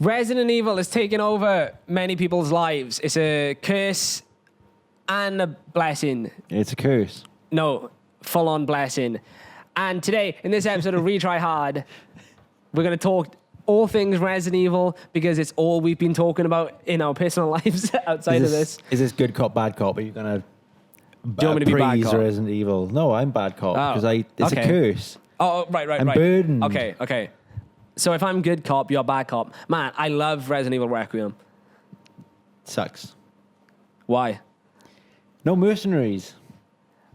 Resident Evil has taken over many people's lives. It's a curse and a blessing. It's a curse. No, full-on blessing. And today, in this episode of Retry Hard, we're going to talk all things Resident Evil because it's all we've been talking about in our personal lives outside of this. Is this good cop, bad cop? Are you going to Do you want me to be bad cop? Resident Evil? No, I'm bad cop because it's okay. a curse. Oh, right. I'm burdened. Okay. So if I'm good cop, you're bad cop. Man, I love Resident Evil Requiem. Sucks. Why? No mercenaries.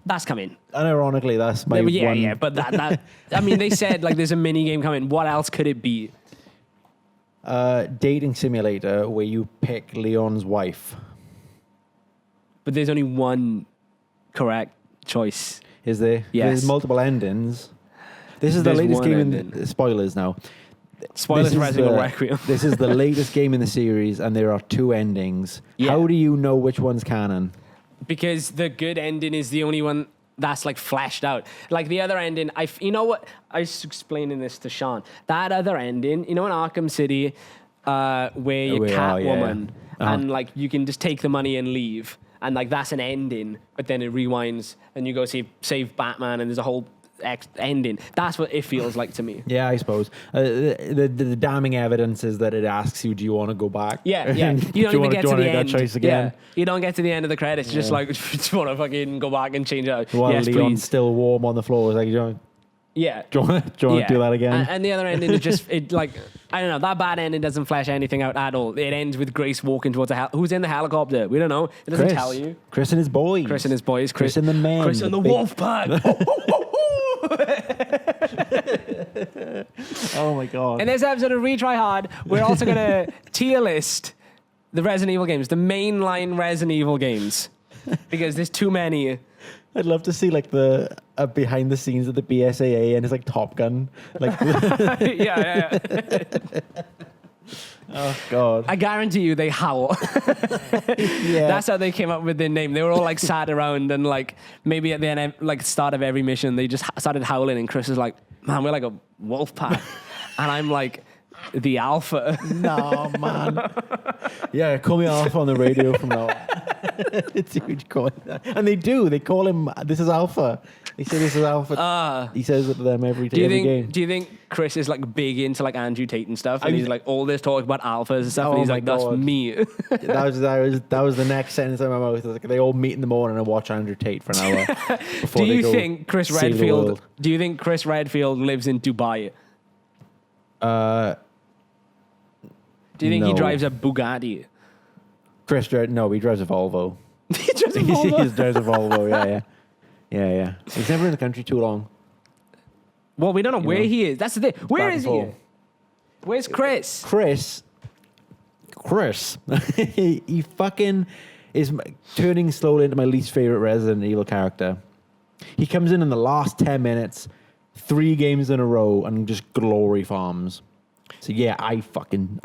That's coming. Unironically, that's my one. Yeah, but that I mean, they said like there's a mini game coming. What else could it be? Dating simulator where you pick Leon's wife. But there's only one correct choice. Is there? Yes. There's multiple endings. This is the There's latest one game ending. in spoilers now. Spoilers This for is Resident Evil the- Requiem. This is the latest game in the series, and there are 2 endings. Yeah. How do you know which one's canon? Because the good ending is the only one that's like fleshed out. Like the other ending, you know what? I was explaining this to Sean. That other ending, you know, in Arkham City, where you're Catwoman, and like you can just take the money and leave, and like that's an ending. But then it rewinds, and you go save Batman, and there's a whole ending. That's what it feels like to me. Yeah, I suppose. The damning evidence is that it asks you, do you want to go back? Yeah. You don't even get to the end. That choice again? Yeah. You don't get to the end of the credits. Just like, just want to fucking go back and change it out. While Yes, Leon's please. still warm on the floor. It's like, do you want to do that again? And the other ending is just, I don't know, that bad ending doesn't flesh anything out at all. It ends with Grace walking towards who's in the helicopter? We don't know. It doesn't tell you. Chris and his boys. Chris and his boys. Chris and the men. Chris and the wolf pack. Oh my God. In this episode of Retry Hard, we're also going to tier list the Resident Evil games, the mainline Resident Evil games, because there's too many. I'd love to see like the behind the scenes of the BSAA and it's like Top Gun. Like, Yeah. oh God. I guarantee you they howl. Yeah. That's how they came up with their name. They were all like sat around and like maybe at the end, like start of every mission, they just started howling and Chris is like, man, we're like a wolf pack. And I'm like, the alpha. No, man. Yeah, call me Alpha on the radio from now on. It's huge call him that. And they do. They call him, this is Alpha. They say this is Alpha. He says it to them every game. Do you think Chris is like big into like Andrew Tate and stuff? And he's like all this talk about alphas and stuff. And he's like, that's me. that was the next sentence in my mouth. Like, they all meet in the morning and watch Andrew Tate for an hour. Before Do they you go think Chris save the Redfield? world. Do you think Chris Redfield lives in Dubai? Do you think he No. drives a Bugatti? No, he drives a Volvo. He drives a He Volvo? drives a Volvo, yeah. He's never in the country too long. Well, we don't know where know. he is. That's the thing. Where Back is and he? forth. Where's Chris? Chris. he fucking is turning slowly into my least favorite Resident Evil character. He comes in the last 10 minutes, 3 games in a row, and just glory farms. So yeah, I fucking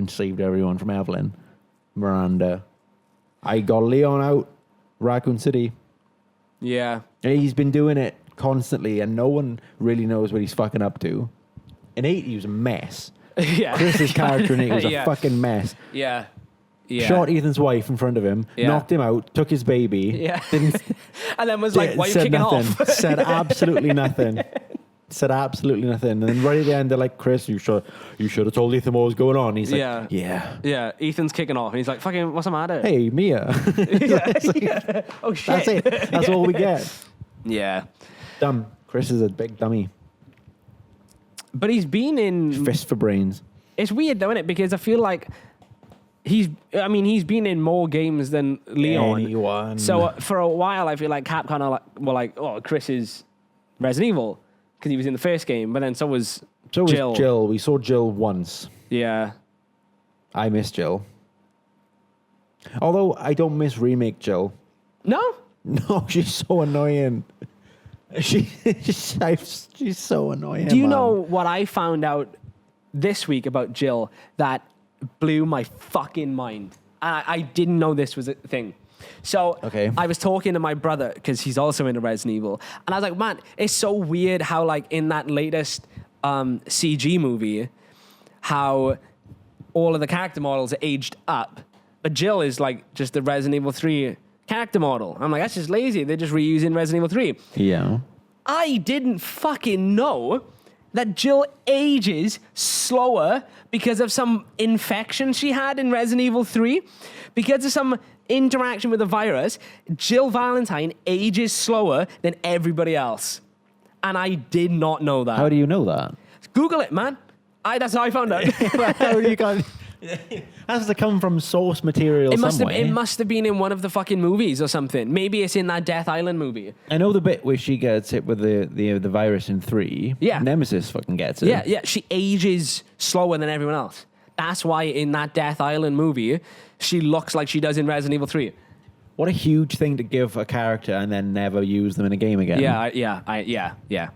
saved everyone from Evelyn, Miranda. I got Leon out, Raccoon City. Yeah. He's been doing it constantly, and no one really knows what he's fucking up to. In 8, he was a mess. Yeah. Chris's character in 8 was Yeah. a fucking mess. Yeah. Shot Ethan's wife in front of him, Yeah. knocked him out, took his baby. Yeah. Didn't, And then was like, why are you said kicking nothing. off? Said absolutely nothing. Said absolutely nothing. And then right at the end, they're like, Chris, you should have told Ethan what was going on. He's like, yeah. Yeah. Ethan's kicking off. And he's like, fucking, what's the matter? Hey, Mia. Yeah. Oh, shit. That's it. That's all we get. Yeah. Dumb. Chris is a big dummy. But he's been in... Fist for brains. It's weird, though, isn't it? Because I feel like he's been in more games than Leon. Anyone. So for a while, I feel like Capcom were like, oh, Chris is Resident Evil because he was in the first game, but then so was Jill. We saw Jill once. Yeah. I miss Jill. Although I don't miss remake Jill. No? No, she's so annoying. She's so annoying. Do you man. know what I found out this week about Jill that blew my fucking mind? I didn't know this was a thing. So Okay. I was talking to my brother because he's also into Resident Evil, and I was like, man, it's so weird how like in that latest CG movie, how all of the character models are aged up, but Jill is like just the Resident Evil 3 character model. I'm like, that's just lazy. They're just reusing Resident Evil 3. Yeah. I didn't fucking know that Jill ages slower because of some infection she had in Resident Evil 3. Because of some interaction with the virus, Jill Valentine ages slower than everybody else. And I did not know that. How do you know that? Google it, man. That's how I found out. How do you got? Has to come from source material It somewhere. must have been in one of the fucking movies or something. Maybe it's in that Death Island movie. I know the bit where she gets hit with the virus in 3. Yeah. Nemesis fucking gets it. Yeah. She ages slower than everyone else. That's why in that Death Island movie, she looks like she does in Resident Evil 3. What a huge thing to give a character and then never use them in a game again. Yeah.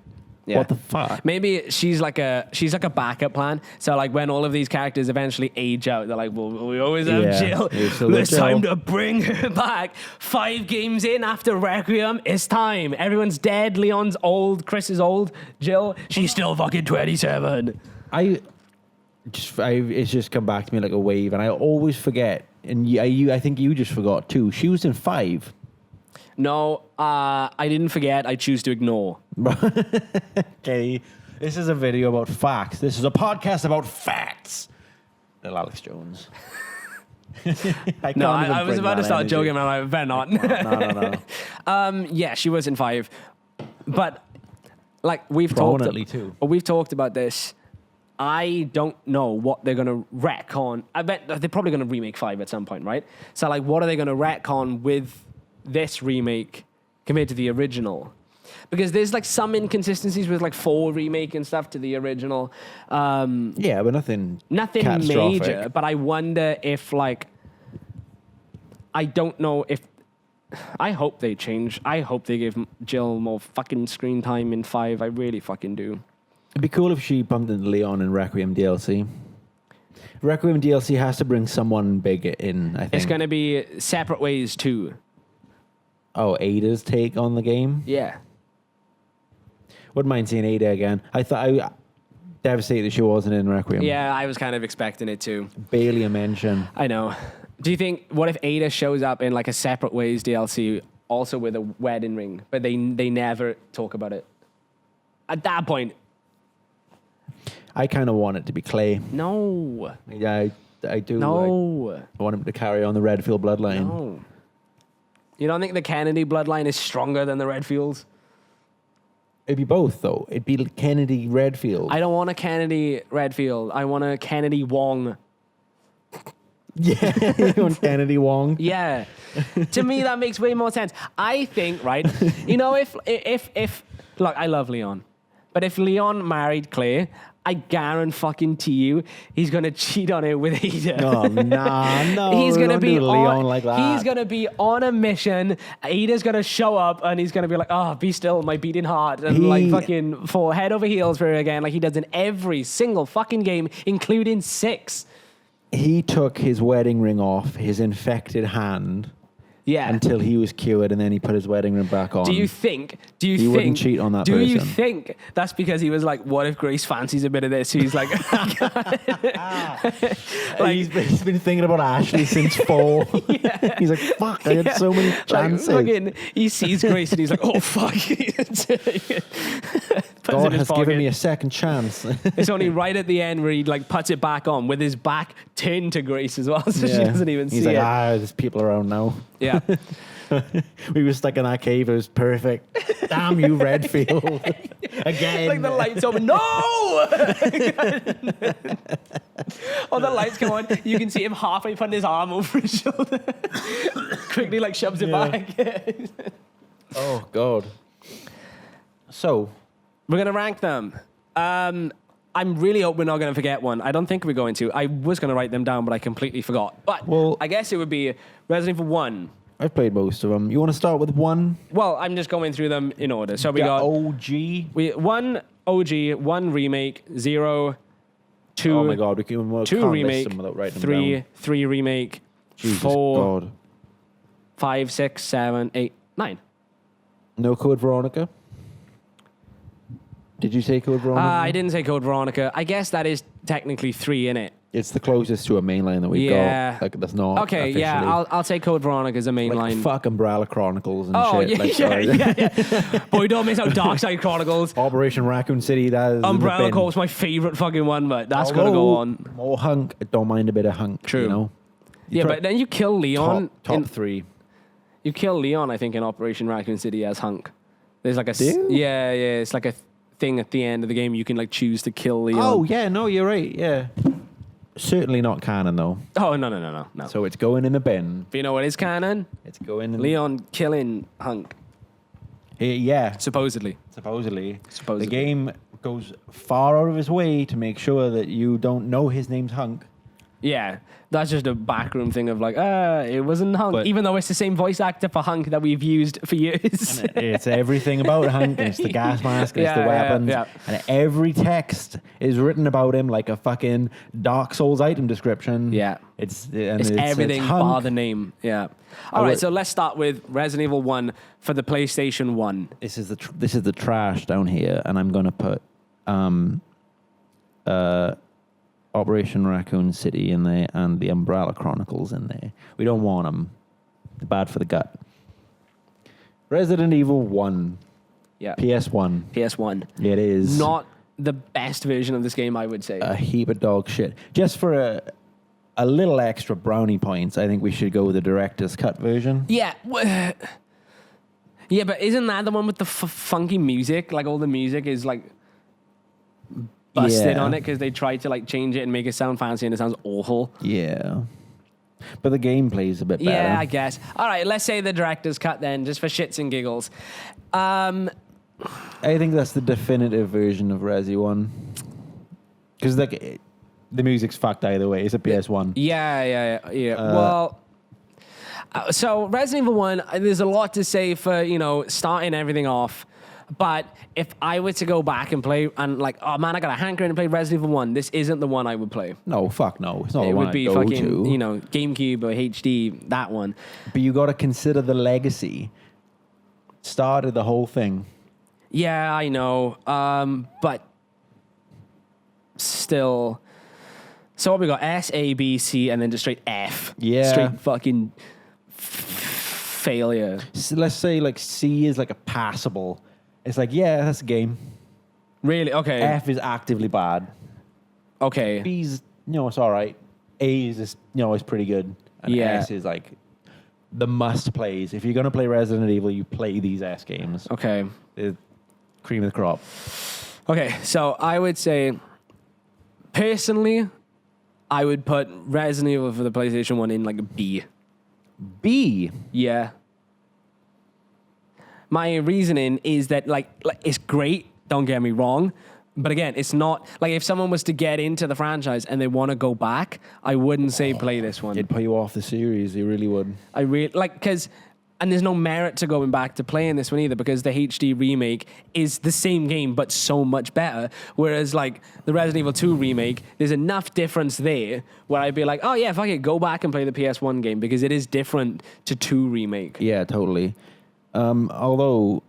What the fuck? Maybe she's like a backup plan. So like when all of these characters eventually age out, they're like, well, we always have Jill. It's time to bring her back. 5 games in after Requiem, it's time. Everyone's dead. Leon's old. Chris is old. Jill, she's still fucking 27. It's just come back to me like a wave, and I always forget. And I think you just forgot too. She was in 5. No, I didn't forget. I choose to ignore. Okay, this is a video about facts. This is a podcast about facts. Little Alex Jones. I was about to start joking, and I'm like, better not. No. Yeah, she was in 5, but like we've talked about this. I don't know what they're gonna retcon. I bet they're probably gonna remake 5 at some point, right? So like, what are they gonna retcon with this remake compared to the original? Because there's like some inconsistencies with like 4 remake and stuff to the original. Yeah, but nothing major. But I wonder if like, I don't know if. I hope they change. I hope they give Jill more fucking screen time in 5. I really fucking do. It'd be cool if she bumped into Leon in Requiem DLC. Requiem DLC has to bring someone big in, I think. It's going to be Separate Ways 2. Oh, Ada's take on the game? Yeah. Wouldn't mind seeing Ada again. I devastated she wasn't in Requiem. Yeah, I was kind of expecting it too. Barely a mention. I know. Do you think, what if Ada shows up in like a Separate Ways DLC also with a wedding ring, but they never talk about it? At that point... I kind of want it to be Clay. No. Yeah, I do. No. I want him to carry on the Redfield bloodline. No. You don't think the Kennedy bloodline is stronger than the Redfields? It'd be both, though. It'd be Kennedy Redfield. I don't want a Kennedy Redfield. I want a Kennedy Wong. Yeah, you want Kennedy Wong? Yeah. To me, that makes way more sense. I think, right, you know, if look, I love Leon, but if Leon married Clay, I guarantee you, he's gonna cheat on her with Ada. Oh, no. He's gonna be Leon like that. He's gonna be on a mission. Ada's gonna show up, and he's gonna be like, "Oh, be still, my beating heart," and like fucking fall head over heels for her again, like he does in every single fucking game, including 6. He took his wedding ring off his infected hand. Yeah. Until he was cured, and then he put his wedding ring back on. Do you think he wouldn't cheat on that do person? You think that's because he was like, what if Grace fancies a bit of this? He's like, like he's been thinking about Ashley since 4. Yeah. He's like, fuck, I had so many chances. Like, he sees Grace and he's like, oh, fuck. God has given me a second chance. It's only right at the end where he like puts it back on with his back turned to Grace as well, so she doesn't even see it. He's like, there's people around now. Yeah. We were stuck in that cave. It was perfect. Damn you, Redfield. Again. Like the lights open. No! Oh, the lights come on. You can see him halfway putting his arm over his shoulder. Quickly like shoves it back. Oh, God. So, we're going to rank them. I'm really hoping we're not going to forget one. I don't think we're going to. I was going to write them down, but I completely forgot. But I guess it would be Resident Evil 1. I've played most of them. You want to start with 1? Well, I'm just going through them in order. So we got OG. 1 OG, 1 remake, 0, 2. Oh my God, we can't 2 remake, them without writing 3, them down. 3 remake, Jesus 4, God. 5, 6, 7, 8, 9. No Code Veronica? Did you say Code Veronica? I didn't say Code Veronica. I guess that is technically 3 in it. It's the closest to a mainline that we got. Like, that's not Okay, officially. yeah, I'll take Code Veronica as a main line. Fuck Umbrella Chronicles and Oh, shit. yeah, like, yeah. Boy, don't miss out Dark Side Chronicles. Operation Raccoon City, that is Umbrella Corp's my favorite fucking one, but that's got to go on. More hunk. I don't mind a bit of hunk. True. You know? Yeah, but then you kill Leon. Top 3. You kill Leon, I think, in Operation Raccoon City as Hunk. There's like a... Do you? Yeah, it's like a thing at the end of the game. You can like choose to kill Leon. Oh, yeah, no, you're right, yeah. Certainly not canon, though. Oh, no. So it's going in the bin. But you know what is canon? It's going in Leon killing Hunk. Yeah. Supposedly. The game goes far out of its way to make sure that you don't know his name's Hunk. Yeah, that's just a backroom thing of like, it wasn't Hunk, But- even though it's the same voice actor for Hunk that we've used for years. It's everything about Hunk. And it's the gas mask. And it's the weapons. yeah. And every text is written about him like a fucking Dark Souls item description. Yeah. It's everything it's bar Hunk. the name. Yeah. All right, so let's start with Resident Evil 1 for the PlayStation 1. This is the trash down here, and I'm gonna put Operation Raccoon City in there and the Umbrella Chronicles in there. We don't want them. They're bad for the gut. Resident Evil 1. Yeah. PS1. PS1. It is Not the best version of this game, I would say. a heap of dog shit. Just for a little extra brownie points, I think we should go with the director's cut version. Yeah. Yeah, but isn't that the one with the funky music? Like all the music is like busted Yeah. on it because they tried to like change it and make it sound fancy and it sounds awful. Yeah. But the gameplay's a bit better. Yeah, I guess. All right, let's say the director's cut then, just for shits and giggles. I think that's the definitive version of Resi 1. Because like the music's fucked either way. It's a PS1. Yeah. Well, so Resident Evil 1, there's a lot to say for, starting everything off. But if I were to go back and play and like, oh man, I got a hankering to play Resident Evil 1, this isn't the one I would play. No, fuck no. It's not It the one would be I'd go fucking, to. GameCube or HD, that one. But you got to consider the legacy. Started the whole thing. Yeah, I know. But still. So what we got? S, A, B, C, and then just straight F. Yeah. Straight fucking failure. So let's say like C is like a passable. It's like, yeah, that's a game. Really? Okay. F is actively bad. Okay. B's, it's all right. A is just, it's pretty good. And Yeah. S is like the must plays. If you're going to play Resident Evil, you play these S games. Okay. The cream of the crop. Okay. So I would say, personally, I would put Resident Evil for the PlayStation 1 in like a B. B. Yeah. My reasoning is that like it's great, don't get me wrong, but again, it's not like if someone was to get into the franchise and they want to go back, I wouldn't say play this one. It'd put you off the series. You really would. I really like and there's no merit to going back to playing this one either because the HD remake is the same game but so much better. Whereas like the Resident Evil 2 remake, there's enough difference there where I'd be like, oh yeah, fuck it, go back and play the PS1 game because it is different to 2 remake. Yeah, totally. Although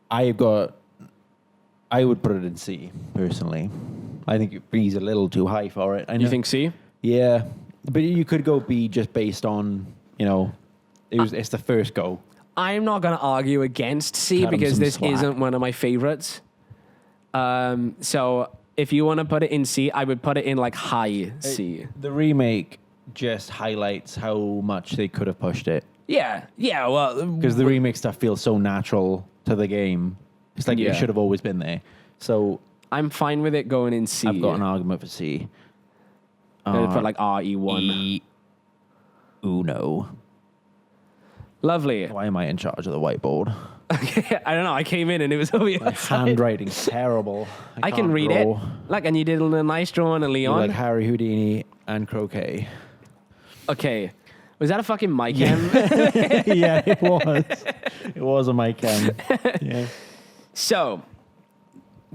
I would put it in C personally. I think B's a little too high for it. I know. You think C? Yeah, but you could go B just based on it's the first go. I'm not going to argue against C Cut 'em because some this slack. isn't one of my favorites. So if you want to put it in C, I would put it in like high C. The remake just highlights how much they could have pushed it Yeah, well, because the remake stuff feels so natural to the game. It's like Yeah. it should have always been there. So I'm fine with it going in C. I've got an argument for C. I'm gonna put like RE1. E. Uno. Lovely. Why am I in charge of the whiteboard? I don't know. I came in and it was over your My side. handwriting's terrible. I can can't read draw. it. Like, and you did a nice drawing of You're Leon. like Harry Houdini and croquet. Okay. Was that a fucking mic cam? Yeah, it was. It was a mic cam. Yeah. So,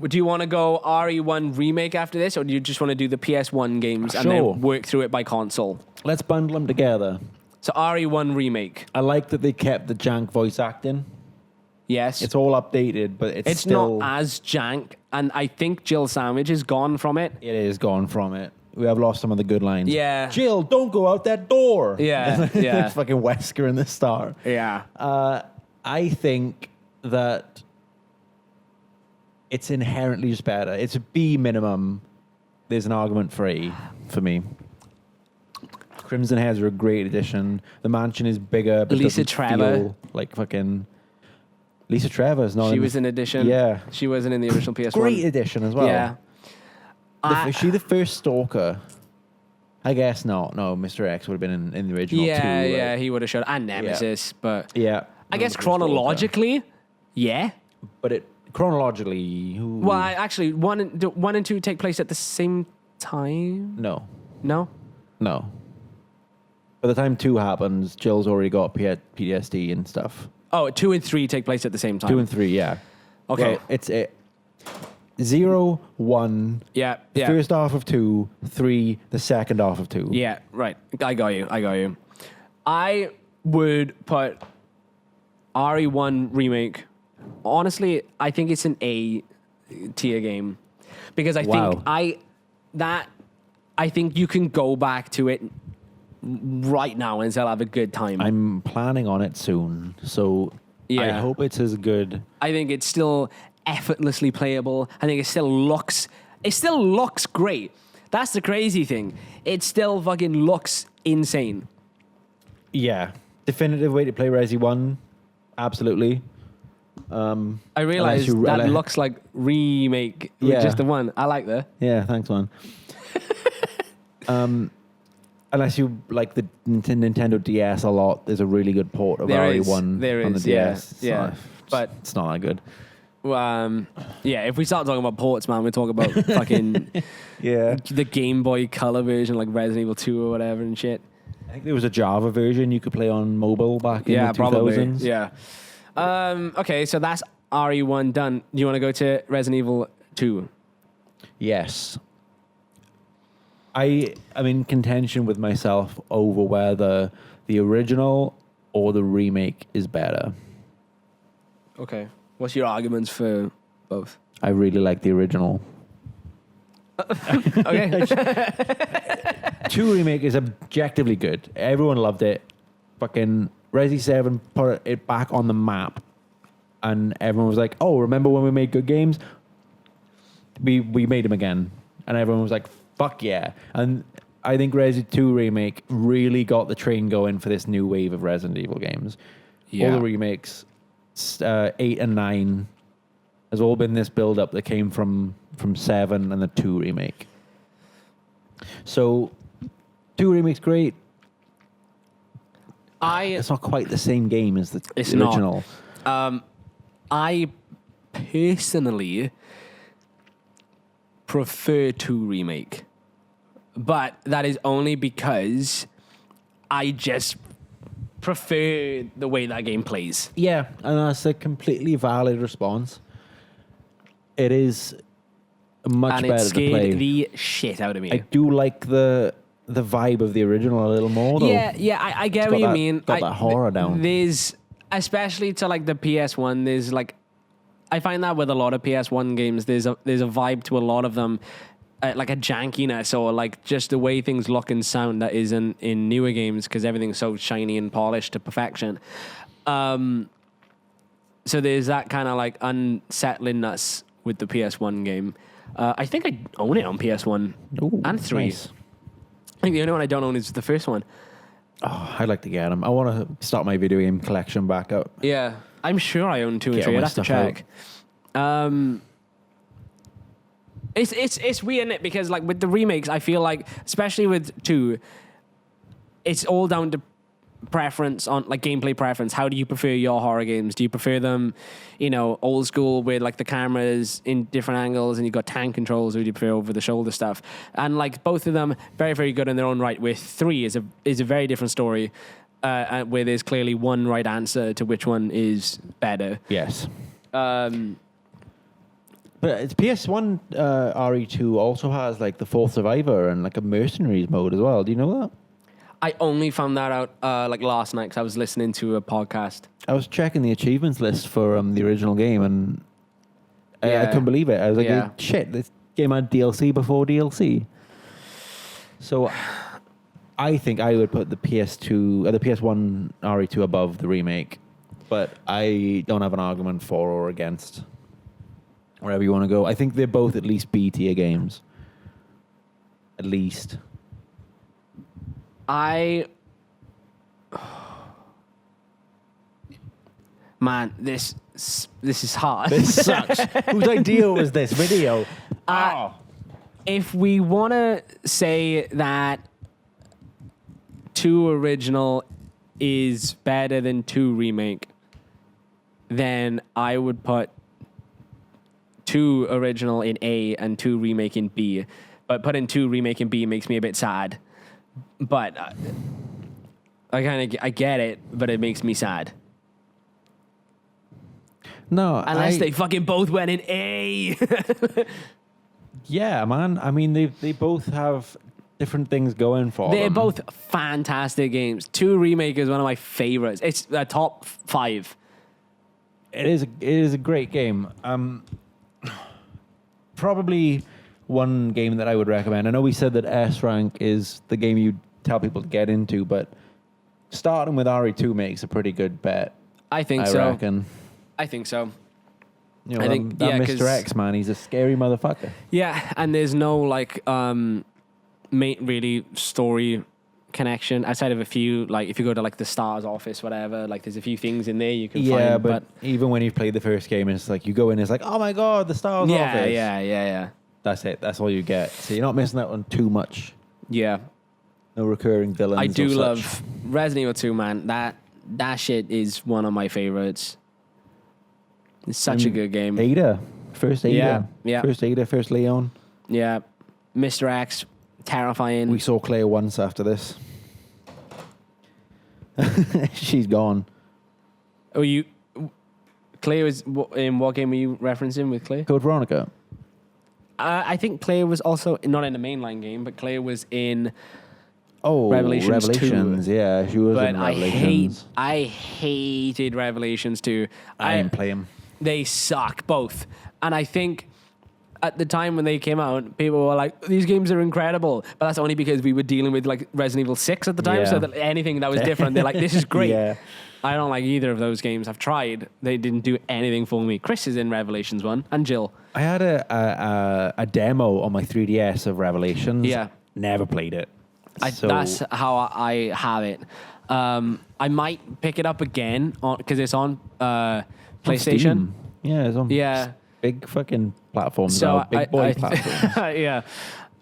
do you want to go RE1 remake after this, or do you just want to do the PS1 games and Sure. then work through it by console? Let's bundle them together. So RE1 remake. I like that they kept the jank voice acting. Yes. It's all updated, but it's not still... as jank, and I think Jill Sandwich is gone from it. It is gone from it. we have lost some of the good lines. Yeah. Jill, don't go out that door. Yeah, yeah. It's fucking Wesker in the star. Yeah. I think that it's inherently just better. It's a B minimum. There's an argument for A for me. Crimson Heads are a great addition. The mansion is bigger. But Lisa doesn't Trevor. feel like fucking... Lisa Trevor is not She in was the, an addition. Yeah. She wasn't in the original PS1. Great addition as well. Yeah. Is she the first Stalker? I guess not. No, Mr. X would have been in the original too. Yeah, right? yeah, he would have showed. And Nemesis, but Yeah. I guess the first Stalker. chronologically, yeah. But it chronologically... Well, actually, 1 and 2 take place at the same time. No. No? No. By the time 2 happens, Jill's already got PTSD and stuff. Oh, 2 and 3 take place at the same time. 2 and 3, yeah. Okay. Well, it's 0, 1, Yeah, yeah. first half of 2, 3, the second half of 2. Yeah, right. I got you. I would put RE1 remake. Honestly, I think it's an A tier game because I think you can go back to it right now and still have a good time. I'm planning on it soon, so I Yeah. hope it's as good. I think it's still effortlessly playable. I think it still looks great. That's the crazy thing. It still fucking looks insane. Yeah. Definitive way to play Resi 1. Absolutely. I realize that looks like remake with Yeah. just the one. I like that. Yeah, thanks, man. Unless you like the Nintendo DS a lot, there's a really good port of RE1 there on the is, DS. yeah. But it's not that good. yeah, if we start talking about ports, man, we talk about fucking Yeah. the Game Boy Color version, like Resident Evil 2 or whatever and shit. I think there was a Java version you could play on mobile back in the 2000s. Probably. Yeah. Okay, so that's RE1 done. Do you want to go to Resident Evil 2? Yes. I'm in contention with myself over whether the original or the remake is better. Okay. What's your arguments for both? I really like the original. Okay. 2 remake is objectively good. Everyone loved it. Fucking Resi 7 put it back on the map. And everyone was like, oh, remember when we made good games? We made them again. And everyone was like, fuck yeah. And I think Resi 2 remake really got the train going for this new wave of Resident Evil games. Yeah. All the remakes, 8 and 9, has all been this build-up that came from 7 and the 2 remake. So, 2 remake's great. It's not quite the same game as the original. I personally prefer 2 remake, but that is only because I just prefer the way that game plays. Yeah, and that's a completely valid response. It is much And better it to scared play. the shit out of me. I do like the vibe of the original a little more, though. Yeah, I get It's what got you that- mean. got that horror down. There's, especially to like the PS1, there's like, I find that with a lot of PS1 games, there's a vibe to a lot of them, like a jankiness or like just the way things look and sound that isn't in newer games because everything's so shiny and polished to perfection. So there's that kind of like unsettlingness with the PS1 game. I think I own it on PS1 Ooh, and 3. nice. I think the only one I don't own is the first one. Oh, I'd like to get them. I want to start my video game collection back up. Yeah, I'm sure I own 2 and Get 3. all I'd my have to stuff check. It's weird, isn't it? Because like with the remakes, I feel like, especially with 2, it's all down to preference on like gameplay preference. How do you prefer your horror games? Do you prefer them, old school with like the cameras in different angles and you've got tank controls, or do you prefer over the shoulder stuff? And like both of them very, very good in their own right. With 3 is a very different story, where there's clearly one right answer to which one is better. Yes. But it's PS1 RE2 also has like the Fourth Survivor and like a Mercenaries mode as well. Do you know that? I only found that out like last night because I was listening to a podcast. I was checking the achievements list for the original game, and I Yeah. couldn't believe it. I was like, Yeah. shit, this game had DLC before DLC. So I think I would put the PS2, the PS1 RE2 above the remake, but I don't have an argument for or against. Wherever you want to go. I think they're both at least B tier games. At least. Man, this is hard. This sucks. Whose idea was this video? If we want to say that 2 original is better than 2 remake, then I would put 2 original in A and 2 remake in B. But putting 2 remake in B makes me a bit sad. But I get it, but it makes me sad. No, Unless they fucking both went in A. Yeah, man. I mean, they both have different things going for them. They're both fantastic games. 2 Remake is one of my favorites. It's a top 5. It is a great game. Probably one game that I would recommend. I know we said that S rank is the game you tell people to get into, but starting with RE2 makes a pretty good bet. I think I reckon. I think so. You know, I think that Mr. X, man, he's a scary motherfucker. Yeah, and there's no like really story connection outside of a few, like if you go to like the Stars office, whatever, like there's a few things in there you can find. Yeah, but even when you've played the first game, it's like you go in, it's like, oh my god, the Stars office. Yeah. That's it. That's all you get. So you're not missing out on too much. Yeah. No recurring villains. I do or such. love Resident Evil 2, man. That shit is one of my favorites. It's such a good game. Ada. First Ada. Yeah. First Ada, first Leon. Yeah. Mr. X, terrifying. We saw Claire once after this. She's gone. Oh, Claire was, in what game were you referencing with Claire? Code Veronica. I think Claire was also, not in the mainline game, but Claire was in Revelations 2. Yeah, she was But in Revelations. I hated Revelations 2. I didn't play them. They suck, both. And I think at the time when they came out, people were like, these games are incredible. But that's only because we were dealing with like Resident Evil 6 at the time. Yeah. So that anything that was different, they're like, this is great. Yeah. I don't like either of those games. I've tried. They didn't do anything for me. Chris is in Revelations 1 and Jill. I had a demo on my 3DS of Revelations. Yeah. Never played it. That's how I have it. I might pick it up again because it's on PlayStation. Steam. Yeah, it's on Yeah. big fucking platforms. So now, big boy platforms. Yeah.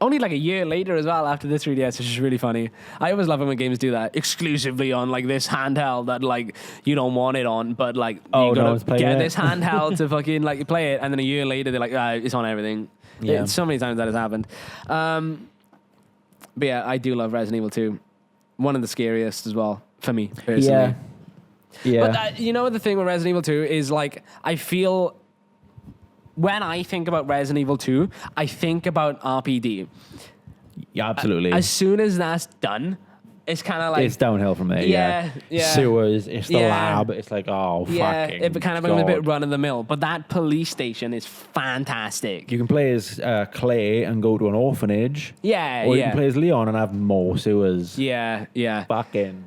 Only like a year later as well after the 3DS, which is really funny. I always love it when games do that exclusively on like this handheld that like you don't want it on, but like you gotta get this handheld to fucking like play it, and then a year later they're like, it's on everything. Yeah. So many times that has happened. But yeah, I do love Resident Evil 2. One of the scariest as well for me personally. Yeah. But you know the thing with Resident Evil 2 is like I feel. When I think about Resident Evil 2, I think about RPD. Yeah, absolutely. As soon as that's done, it's kind of like... It's downhill from there, Yeah. Sewers, it's the lab, it's like, fucking it kind of becomes a bit run-of-the-mill. But that police station is fantastic. You can play as Clay and go to an orphanage. Yeah, Or you can play as Leon and have more sewers. Yeah. Fucking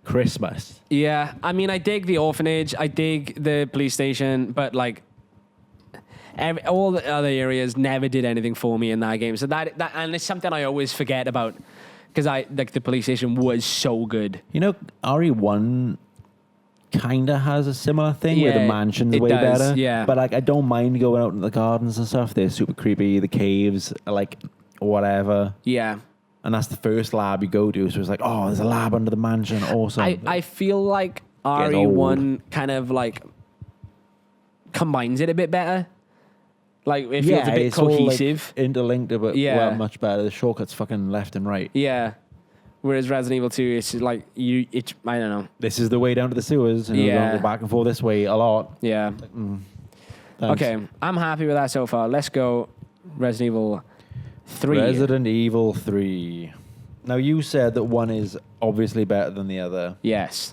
Christmas. Yeah, I mean, I dig the orphanage, I dig the police station, but like... all the other areas never did anything for me in that game. So that and it's something I always forget about because the police station was so good. You know, RE1 kind of has a similar thing where the mansion's way better. Yeah. But like, I don't mind going out in the gardens and stuff. They're super creepy. The caves, like whatever. Yeah. And that's the first lab you go to. So it's like, there's a lab under the mansion. Awesome. I feel like RE1 kind of like combines it a bit better. Like, it feels a bit cohesive. All, like, interlinked a bit much better. The shortcuts fucking left and right. Yeah. Whereas Resident Evil 2, it's like, I don't know. This is the way down to the sewers. And we're going to go back and forth this way a lot. Yeah. Like, okay, I'm happy with that so far. Let's go Resident Evil 3. Resident Evil 3. Now, you said that one is obviously better than the other. Yes.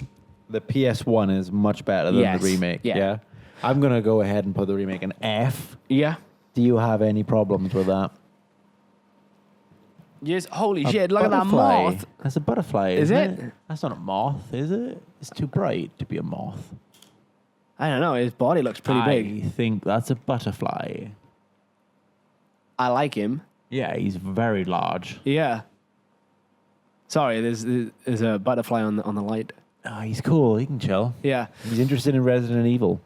The PS1 is much better than the remake. Yeah. I'm going to go ahead and put the remake in F. Yeah. Do you have any problems with that? Yes. Holy A shit! Look at that butterfly. moth. That's a butterfly, Is isn't it? That's not a moth, is it? It's too bright to be a moth. I don't know. His body looks pretty big. I think that's a butterfly. I like him. Yeah, he's very large. Yeah. Sorry, there's a butterfly on the light. Oh, he's cool. He can chill. Yeah. He's interested in Resident Evil.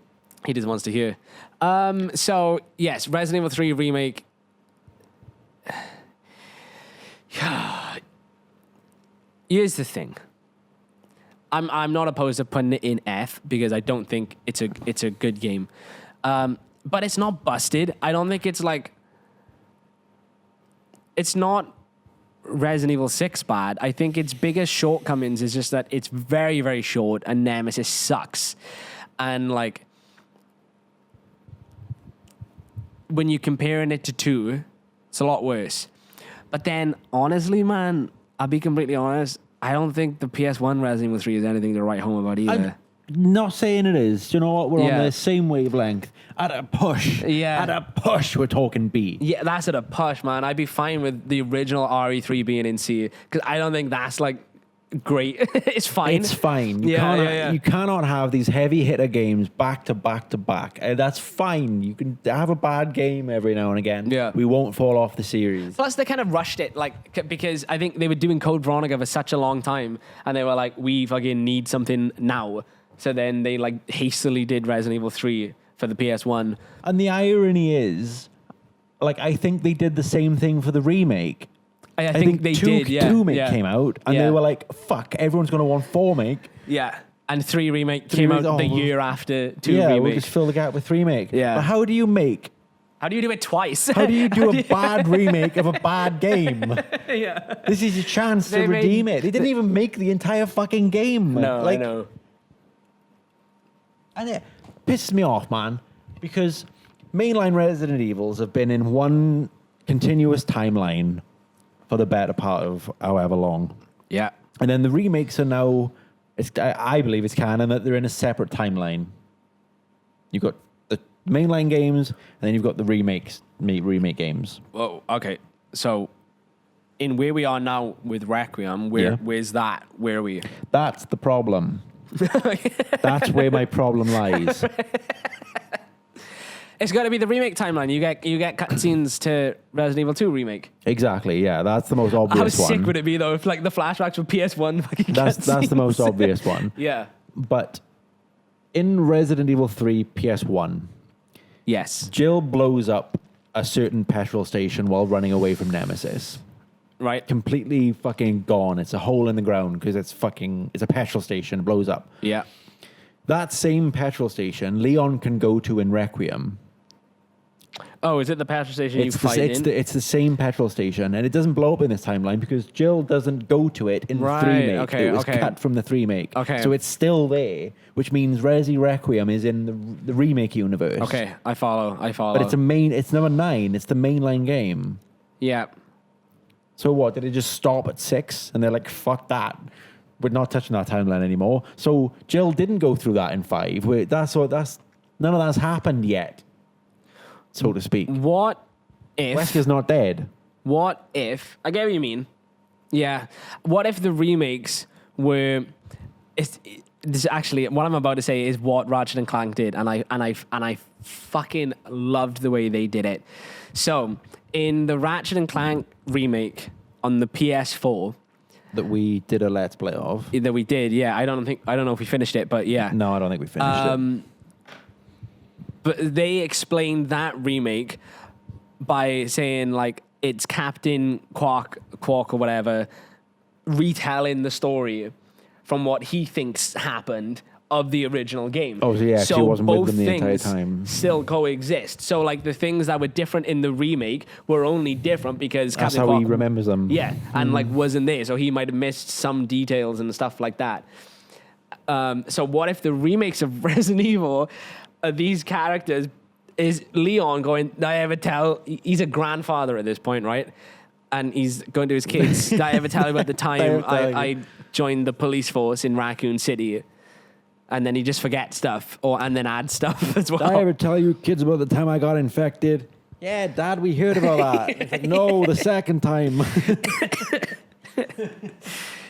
He just wants to hear. So yes, Resident Evil 3 remake. Here's the thing. I'm not opposed to putting it in F because I don't think it's a good game. But it's not busted. I don't think it's like. It's not Resident Evil 6 bad. I think its biggest shortcomings is just that it's very, very short and Nemesis sucks. And like when you're comparing it to 2, it's a lot worse. But then honestly, man, I'll be completely honest, I don't think the PS1 Resident Evil 3 is anything to write home about either. I'm not saying it is. Do you know what? We're on the same wavelength. At a push. Yeah. At a push, we're talking B. Yeah, that's at a push, man. I'd be fine with the original RE3 being in C because I don't think that's like great. It's fine. It's fine. You cannot have these heavy hitter games back to back to back. That's fine. You can have a bad game every now and again. Yeah. We won't fall off the series. Plus, they kind of rushed it, because I think they were doing Code Veronica for such a long time, and they were like, "We fucking need something now." So then they hastily did Resident Evil 3 for the PS1. And the irony is, I think they did the same thing for the remake. I think they did, yeah. 2 came out, and they were like, fuck, everyone's going to want 4 make. Yeah. And 3 remake came out the year after 2 remake. Yeah, we'll just fill the gap with remake. Yeah. But how do you do it twice? How do you do a bad remake of a bad game? Yeah. This is your chance to redeem it. They didn't even make the entire fucking game. No, I know. And it pisses me off, man, because mainline Resident Evils have been in one continuous timeline for the better part of however long. Yeah. And then the remakes are now, I believe it's canon that they're in a separate timeline. You've got the mainline games, and then you've got the remake games. Whoa, okay. So, in where we are now with Requiem, where's that? Where are we? That's the problem. That's where my problem lies. It's got to be the remake timeline. You get cutscenes to Resident Evil 2 remake. Exactly. Yeah, that's the most obvious one. How sick would it be though if the flashbacks were PS1 fucking That's the most obvious one. Yeah. But in Resident Evil 3 PS1, yes, Jill blows up a certain petrol station while running away from Nemesis. Right. Completely fucking gone. It's a hole in the ground because it's a petrol station, blows up. Yeah. That same petrol station, Leon can go to in Requiem. Oh, is it the petrol station It's the same petrol station, and it doesn't blow up in this timeline because Jill doesn't go to it in the 3 make. Okay, it was cut from the 3 make. Okay. So it's still there, which means Resi Requiem is in the remake universe. Okay, I follow. But it's number 9. It's the mainline game. Yeah. So what? Did it just stop at 6? And they're like, fuck that. We're not touching that timeline anymore. So Jill didn't go through that in 5. None of that's happened yet, so to speak. What if Wesker's not dead? What if I get what you mean? Yeah. What if the remakes were? This actually what I'm about to say is what Ratchet and Clank did, and I fucking loved the way they did it. So in the Ratchet and Clank remake on the PS4. That we did a Let's Play of. That we did, yeah. I don't know if we finished it, but yeah. No, I don't think we finished it. But they explained that remake by saying it's Captain Quark or whatever retelling the story from what he thinks happened of the original game. Oh, so yeah, she wasn't with them the entire time. Still coexist. So the things that were different in the remake were only different because that's Captain how Quark, he remembers them. Yeah, and wasn't there, so he might have missed some details and stuff like that. So what if the remakes of Resident Evil, these characters, is Leon going, did I ever tell, he's a grandfather at this point, right? And he's going to his kids, did I ever tell you about the time I joined the police force in Raccoon City? And then he just forgets stuff, and then adds stuff as well. Did I ever tell you kids about the time I got infected? Yeah, Dad, we heard about that. It's like, no, the second time.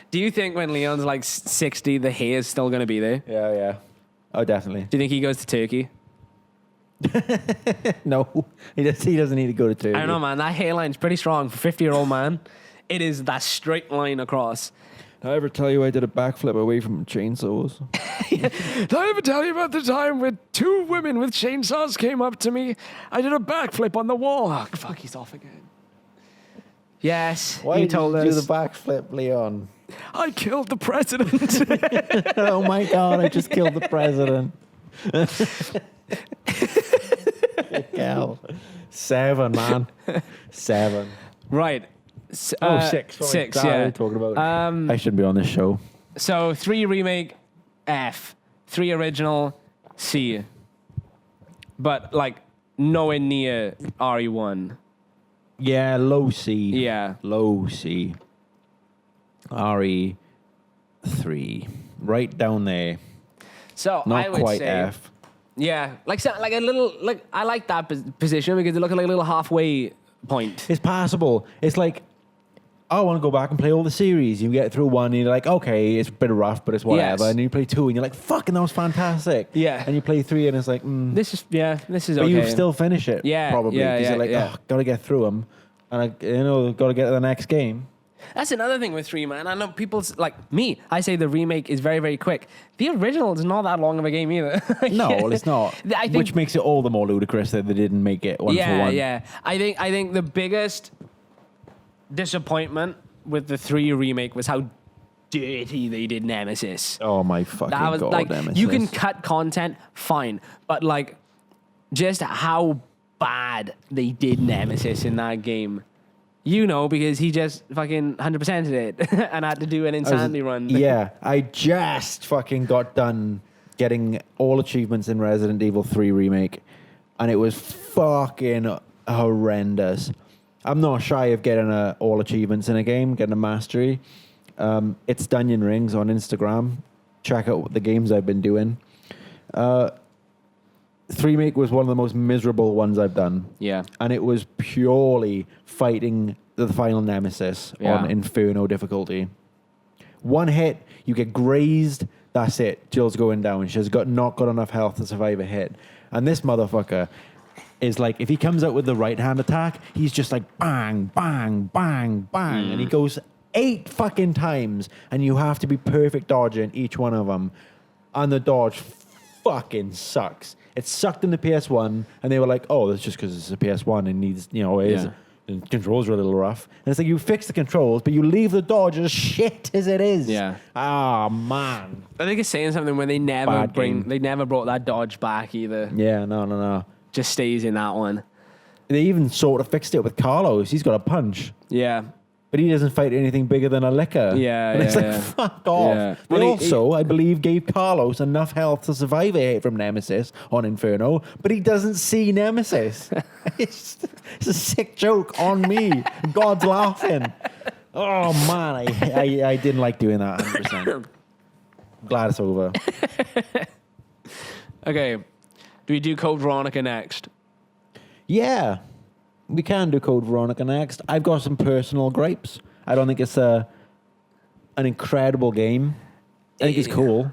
Do you think when Leon's like 60, the hair is still going to be there? Yeah. Oh, definitely. Do you think he goes to Turkey? No, he doesn't need to go to Turkey. I don't know, man. That hairline's pretty strong for a 50-year-old man. It is that straight line across. Did I ever tell you I did a backflip away from chainsaws? Did I ever tell you about the time when 2 women with chainsaws came up to me? I did a backflip on the wall. Oh, fuck, he's off again. Yes, Why he did told you us. do the backflip, Leon? I killed the president. Oh my God, I just killed the president. Hell. 7, man. 7. Right. 6. Sorry. 6, What are yeah. you talking about? I shouldn't be on this show. So 3 remake, F. 3 original, C. But like nowhere near RE1. Yeah, low C. Yeah. Low C. RE3. Right down there. So Not I would quite say, F. yeah, like a little, like I like that position because they look like a little halfway point. It's passable. It's like, I want to go back and play all the series. You get through 1 and you're like, okay, it's a bit rough, but it's whatever. Yes. And you play 2 and you're like, fucking, that was fantastic. Yeah. And you play 3 and it's like, This is but okay. you still finish it. Yeah, Probably. yeah, Because yeah, you're like, yeah. oh, got to get through them. And got to get to the next game. That's another thing with 3, man. I know people's like me. I say the remake is very, very quick. The original is not that long of a game either. No, well, it's not. I think, Which makes it all the more ludicrous that they didn't make it one for one. Yeah. I think the biggest disappointment with the 3 remake was how dirty they did Nemesis. Oh my fucking That was God, like Nemesis. you can cut content, fine, but like just how bad they did Nemesis in that game. You know, because he just fucking 100%ed it and had to do an insanity run. Yeah, I just fucking got done getting all achievements in Resident Evil 3 Remake, and it was fucking horrendous. I'm not shy of getting all achievements in a game, getting a mastery. It's Dungeon Rings on Instagram. Check out the games I've been doing. 3 Make was one of the most miserable ones I've done. Yeah. And it was purely fighting the final nemesis on Inferno difficulty. 1 hit, you get grazed, that's it. Jill's going down. She's not got enough health to survive a hit. And this motherfucker is like, if he comes out with the right hand attack, he's just like bang, bang, bang, bang. And he goes 8 fucking times, and you have to be perfect dodging each one of them. And the dodge fucking sucks. It sucked in the PS1, and they were like, oh, that's just because it's a PS1 and needs, the controls are a little rough. And it's like, you fix the controls, but you leave the dodge as shit as it is. Yeah. Ah, man. I think it's saying something when they never brought that dodge back either. Yeah, no. Just stays in that one. They even sort of fixed it with Carlos. He's got a punch. Yeah. But he doesn't fight anything bigger than a liquor. Yeah, and it's yeah, like, yeah. fuck off. Yeah. But Well, also, I believe, gave Carlos enough health to survive a hit from Nemesis on Inferno, but he doesn't see Nemesis. it's a sick joke on me. God's laughing. Oh, man, I didn't like doing that 100%. Glad it's over. Okay. Do we do Code Veronica next? Yeah. We can do Code Veronica next. I've got some personal gripes. I don't think it's an incredible game. I think it's cool.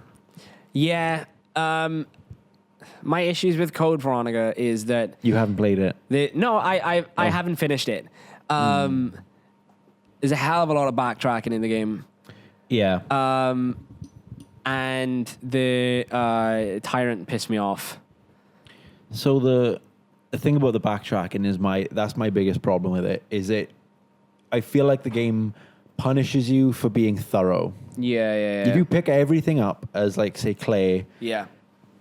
Yeah. My issues with Code Veronica is that You haven't played it. I haven't finished it. There's a hell of a lot of backtracking in the game. Yeah. And the Tyrant pissed me off. So the thing about the backtracking is that's my biggest problem with it. I feel like the game punishes you for being thorough. Yeah. If you pick everything up as, like, say, Clay, Yeah.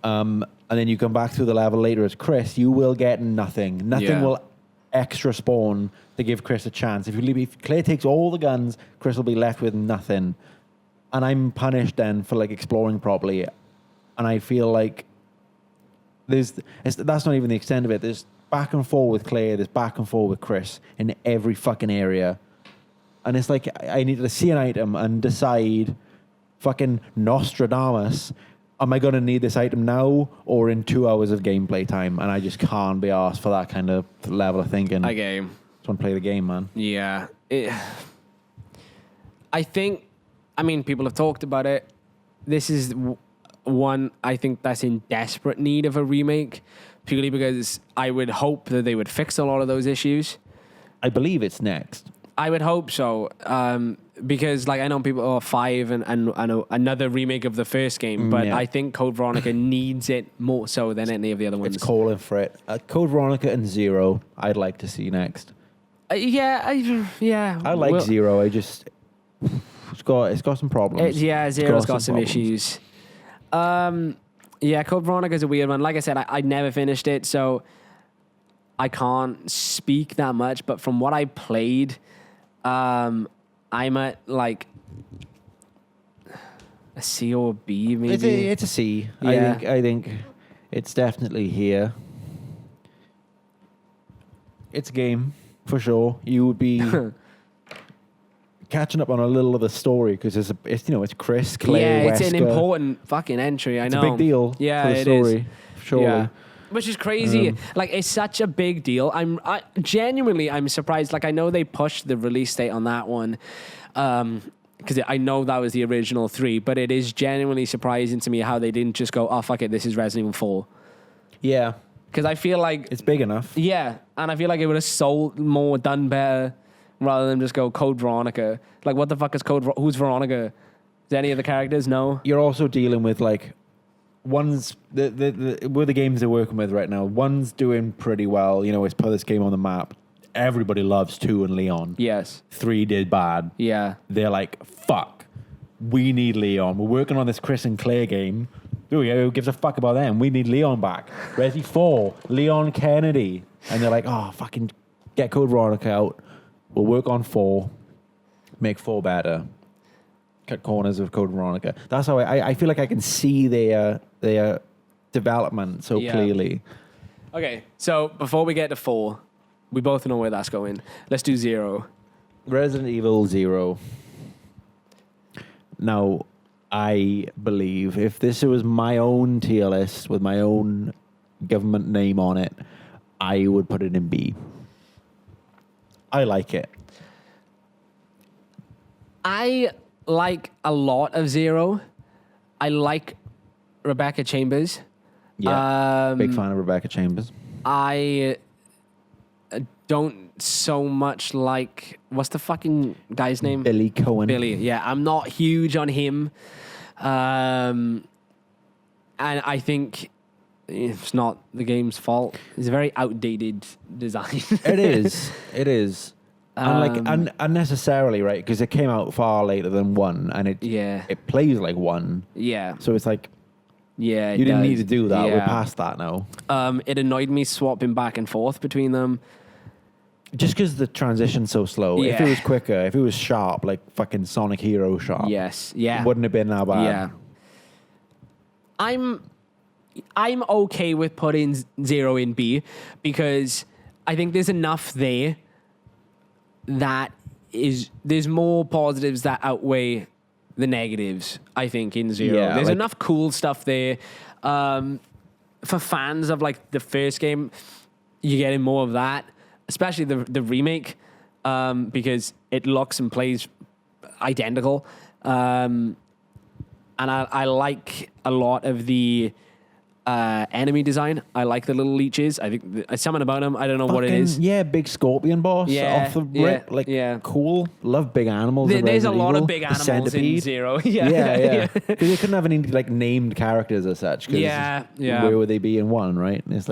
and then you come back through the level later as Chris, you will get nothing. Nothing will extra spawn to give Chris a chance. If Clay takes all the guns, Chris will be left with nothing. And I'm punished then for, like, exploring properly. And I feel like that's not even the extent of it. There's back and forth with Clay, there's back and forth with Chris in every fucking area. And it's like, I need to see an item and decide fucking Nostradamus am I going to need this item now or in 2 hours of gameplay time? And I just can't be asked for that kind of level of thinking. Okay. Just want to play the game, man. Yeah. I think, people have talked about it. This is one I think that's in desperate need of a remake, purely because I would hope that they would fix a lot of those issues. I believe it's next. I would hope so, because I know people 5 and I know another remake of the first game, but I think Code Veronica needs it more so than any of the other ones. It's calling for it. Code Veronica and Zero, I'd like to see next. I like Zero. I just it's got some problems. Zero's got some issues. Code Veronica is a weird one. Like I said, I never finished it, so I can't speak that much. But from what I played, I'm at a C or B, maybe. It's a C. Yeah. I think it's definitely here. It's a game for sure. You would be catching up on a little of the story because it's Chris, Clay, yeah, it's Wesker. an important fucking entry. I know. It's a big deal. Yeah, for the it story, is. Surely. Yeah. Which is crazy. It's such a big deal. I genuinely, I'm surprised. I know they pushed the release date on that one, because I know that was the original 3, but it is genuinely surprising to me how they didn't just go, oh, fuck it, this is Resident Evil 4. Yeah. Because I feel like... It's big enough. Yeah, and I feel like it would have sold more, done better, rather than just go Code Veronica. What the fuck is who's Veronica? Is any of the characters? No? You're also dealing with, one's the games they're working with right now. One's doing pretty well. It's put this game on the map. Everybody loves 2 and Leon. Yes. 3 did bad. Yeah. They're like, fuck, we need Leon. We're working on this Chris and Clay game. Who gives a fuck about them? We need Leon back. Resi 4, Leon Kennedy. And they're like, oh, fucking get Code Veronica out. We'll work on 4. Make 4 better. Cut corners of Code Veronica. That's how I feel like I can see their development so clearly. Okay, so before we get to 4, we both know where that's going. Let's do 0. Resident Evil 0. Now, I believe if this was my own tier list with my own government name on it, I would put it in B. I like it. I like a lot of 0. I like Rebecca Chambers. Yeah, big fan of Rebecca Chambers. I don't so much like... What's the fucking guy's name? Billy Cohen. Billy, yeah. I'm not huge on him. And I think it's not the game's fault. It's a very outdated design. It is. And unnecessarily, right? Because it came out far later than 1, and it plays like 1. Yeah. So it's like, yeah, you didn't need to do that. Yeah. We're past that now. It annoyed me swapping back and forth between them. Just because the transition's so slow. Yeah. If it was quicker, if it was sharp, like fucking Sonic Hero sharp. Yes. Yeah. It wouldn't have been that bad. Yeah. I'm okay with putting 0 in B because I think there's enough there there's more positives that outweigh the negatives, I think, in 0. Yeah, there's enough cool stuff there. For fans of the first game, you're getting more of that, especially the remake, because it looks and plays identical. And I like a lot of the enemy design. I like the little leeches. I think something about them. I don't know what it is. Yeah, big scorpion boss off the rip. Cool. Love big animals. There's a lot of big animals in 0. Yeah. Because they couldn't have any named characters as such. Yeah. Where would they be in 1, right? And it's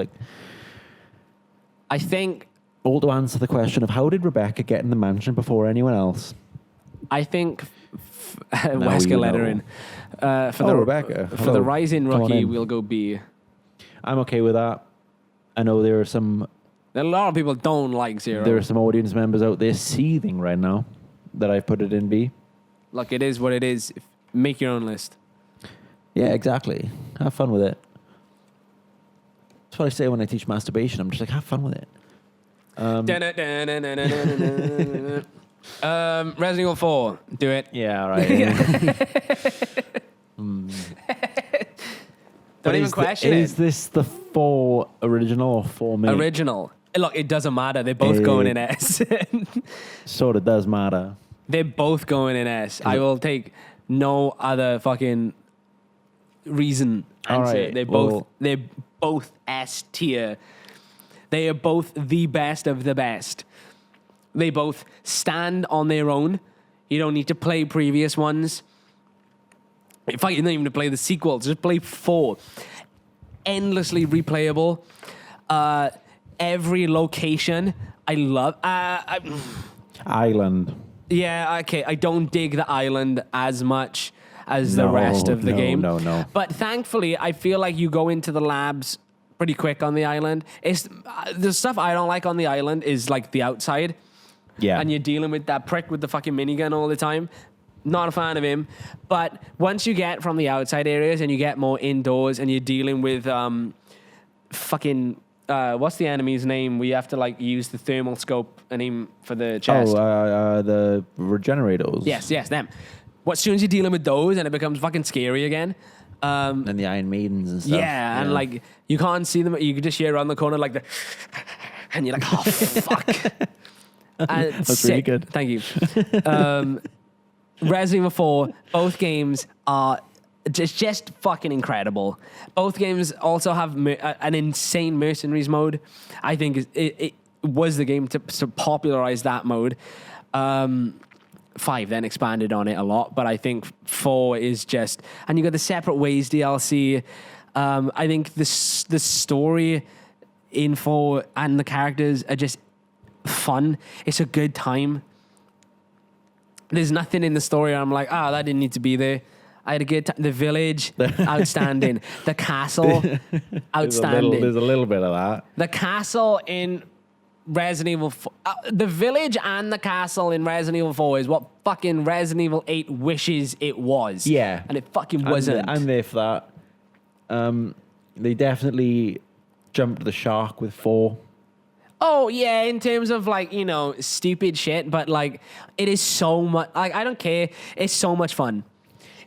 I think... All to answer the question of how did Rebecca get in the mansion before anyone else? I think Wesker let her in. Rebecca. For the Rising Rookie, we'll go B. I'm okay with that. I know there are a lot of people don't like 0. There are some audience members out there seething right now that I've put it in B. Look, it is what it is. Make your own list. Yeah, exactly. Have fun with it. That's what I say when I teach masturbation. I'm just like, have fun with it. Resident Evil 4, do it. Yeah, all right. Don't even question Is it. this the 4 original or 4 mate? Original. Look, it doesn't matter. They're both going in S. Sort of does matter. They're both going in S. I will take no other fucking reason. All right, They're both S tier. They are both the best of the best. They both stand on their own. You don't need to play previous ones. In fact, you don't even need to play the sequels. Just play 4. Endlessly replayable. Every location I love. Island. Yeah, okay. I don't dig the island as much as the rest of the game. No. But thankfully, I feel like you go into the labs pretty quick on the island. It's the stuff I don't like on the island is like the outside. Yeah. And you're dealing with that prick with the fucking minigun all the time. Not a fan of him. But once you get from the outside areas and you get more indoors and you're dealing with what's the enemy's name? We have to like use the thermal scope and aim for the chest. The regenerators. Yes, them. As soon as you're dealing with those and it becomes fucking scary again. And the Iron Maidens and stuff. Yeah, and like you can't see them. You can just hear around the corner like and you're like, oh fuck. And That's sick. really good. Thank you. Resident Evil 4, both games are just fucking incredible. Both games also have an insane mercenaries mode. I think it was the game to popularize that mode. 5 then expanded on it a lot, but I think 4 is just... And you got the Separate Ways DLC. I think the story in 4 and the characters are just fun. It's a good time. There's nothing in the story where I'm like, that didn't need to be there. I had a good time. The village, outstanding. The castle, outstanding. There's a little bit of that. The castle in Resident Evil 4, the village and the castle in Resident Evil 4 is what fucking Resident Evil 8 wishes it was. Yeah. And it fucking wasn't. I'm there for that. They definitely jumped the shark with 4. Oh, yeah, in terms of, like, stupid shit, but, like, it is so much... Like, I don't care. It's so much fun.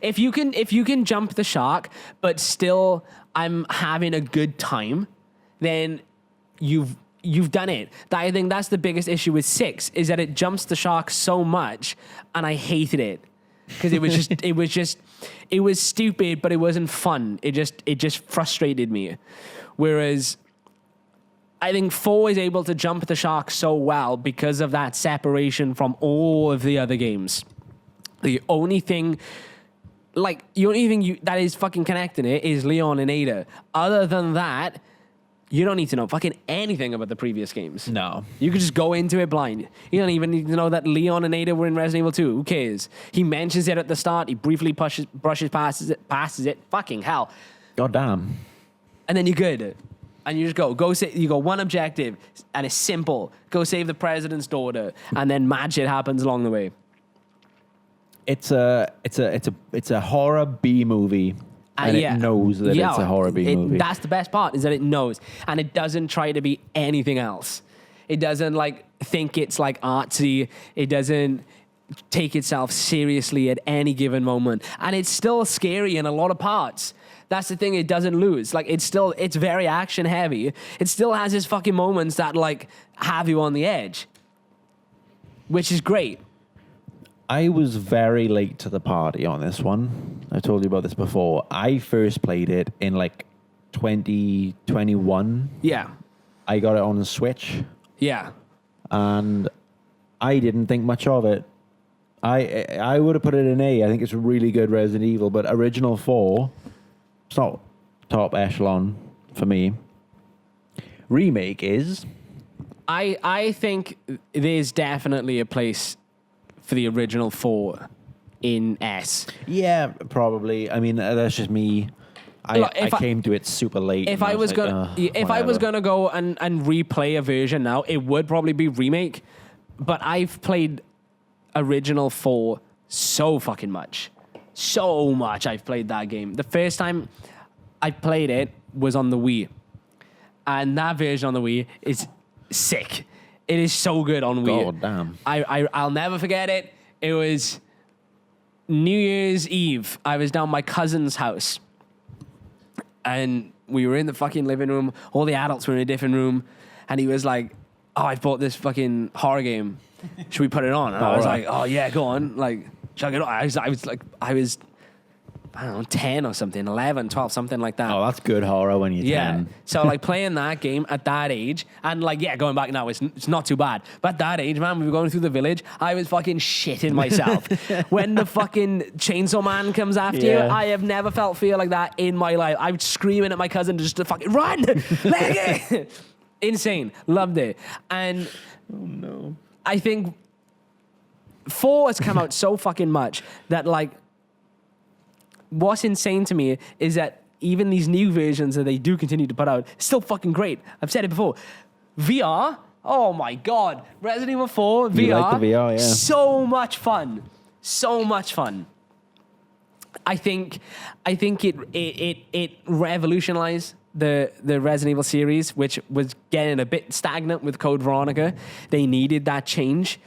If you can jump the shark, but still I'm having a good time, then you've done it. I think that's the biggest issue with 6, is that it jumps the shark so much, and I hated it. Because it was stupid, but it wasn't fun. It just frustrated me. Whereas... I think 4 is able to jump the shark so well because of that separation from all of the other games. The only thing that is fucking connecting it is Leon and Ada. Other than that, you don't need to know fucking anything about the previous games. No. You could just go into it blind. You don't even need to know that Leon and Ada were in Resident Evil 2. Who cares? He mentions it at the start. He briefly brushes past it. Fucking hell. God damn. And then you're good. And you just you go one objective, and it's simple. Go save the president's daughter, and then mad shit happens along the way. It's a horror B movie, and it knows that it's a horror B movie. That's the best part, is that it knows, and it doesn't try to be anything else. It doesn't think it's artsy. It doesn't take itself seriously at any given moment, and it's still scary in a lot of parts. That's the thing, it doesn't lose. It's very action heavy. It still has its fucking moments that have you on the edge, which is great. I was very late to the party on this one. I told you about this before. I first played it in 2021. Yeah. I got it on the Switch. Yeah. And I didn't think much of it. I would have put it in A. I think it's a really good Resident Evil, but original 4... It's not top echelon for me. Remake is... I think there's definitely a place for the original 4 in S. Yeah, probably. I mean, that's just me. I came to it super late. If I was gonna go and replay a version now, it would probably be Remake. But I've played original 4 so fucking much. So much I've played that game. The first time I played it was on the Wii. And that version on the Wii is sick. It is so good on Wii. God damn. I'll never forget it. It was New Year's Eve. I was down my cousin's house. and we were in the fucking living room. All the adults were in a different room, and he was like, "Oh, I've bought this fucking horror game. Should we put it on?" And I was like, "Oh yeah, go on. Like, chuck it on." I was I don't know, 10 or something, 11, 12, something like that. Oh, that's good horror when you're 10. So like playing that game at that age, and like, yeah, going back now, it's not too bad. But at that age, man, we were going through the village, I was fucking shitting myself. When the fucking chainsaw man comes after you, I have never felt fear like that in my life. I was screaming at my cousin just to fucking run, let it. Insane. Loved it. And Oh, no. I think 4 has come out so fucking much that like, what's insane to me is that even these new versions that they do continue to put out, still fucking great. I've said it before. VR, oh my God. Resident Evil 4, VR. You like the VR, yeah. So much fun. So much fun. I think it revolutionized the Resident Evil series, which was getting a bit stagnant with Code Veronica. They needed that change.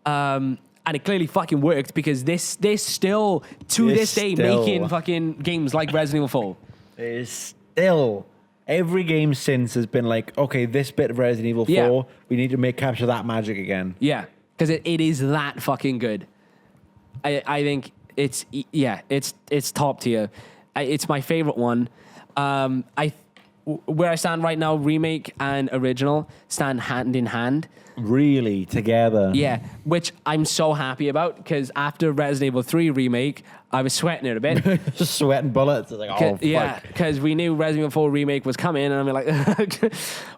And it clearly fucking worked because they're still, to this day, making fucking games like Resident Evil 4. There's still... Every game since has been like, okay, this bit of Resident Evil 4, Yeah. we need to capture that magic again. Yeah, because it is that fucking good. I think it's top tier. It's my favorite one. Where I stand right now, remake and original stand hand in hand. Really, together. Yeah, which I'm so happy about because after Resident Evil 3 remake, I was sweating it a bit. Just sweating bullets. It's like, oh, fuck. Yeah, because we knew Resident Evil 4 remake was coming, and I'm like,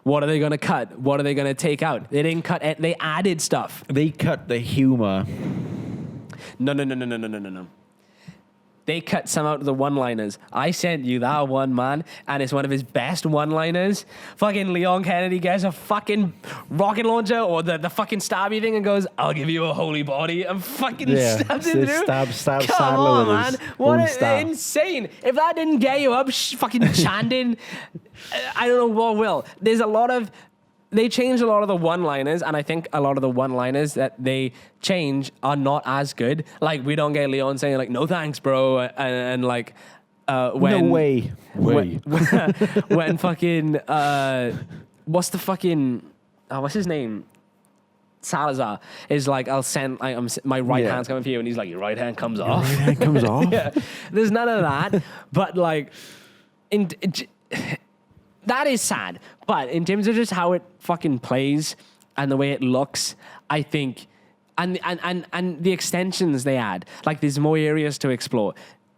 what are they going to cut? What are they going to take out? They didn't cut it. They added stuff. They cut the humor. No. They cut some out of the one-liners. I sent you that one, man, and it's one of his best one-liners. Fucking Leon Kennedy gets a fucking rocket launcher or the fucking stabby thing and goes, "I'll give you a holy body," and fucking stabs it through. Stab Come Sadler on, with man. his What own stab. insane. If that didn't get you up fucking chanting, I don't know what will. They changed a lot of the one-liners, and I think a lot of the one-liners that they change are not as good. Like, we don't get Leon saying, like, "No thanks, bro," and like, when... No way. When fucking... what's the fucking... what's his name? Salazar is like, "I'll send... my right hand's coming for you," and he's like, "Your right hand comes off." Right hand comes off? Yeah. There's none of that, but like... That is sad. But in terms of just how it fucking plays and the way it looks, I think, and the extensions they add, like there's more areas to explore.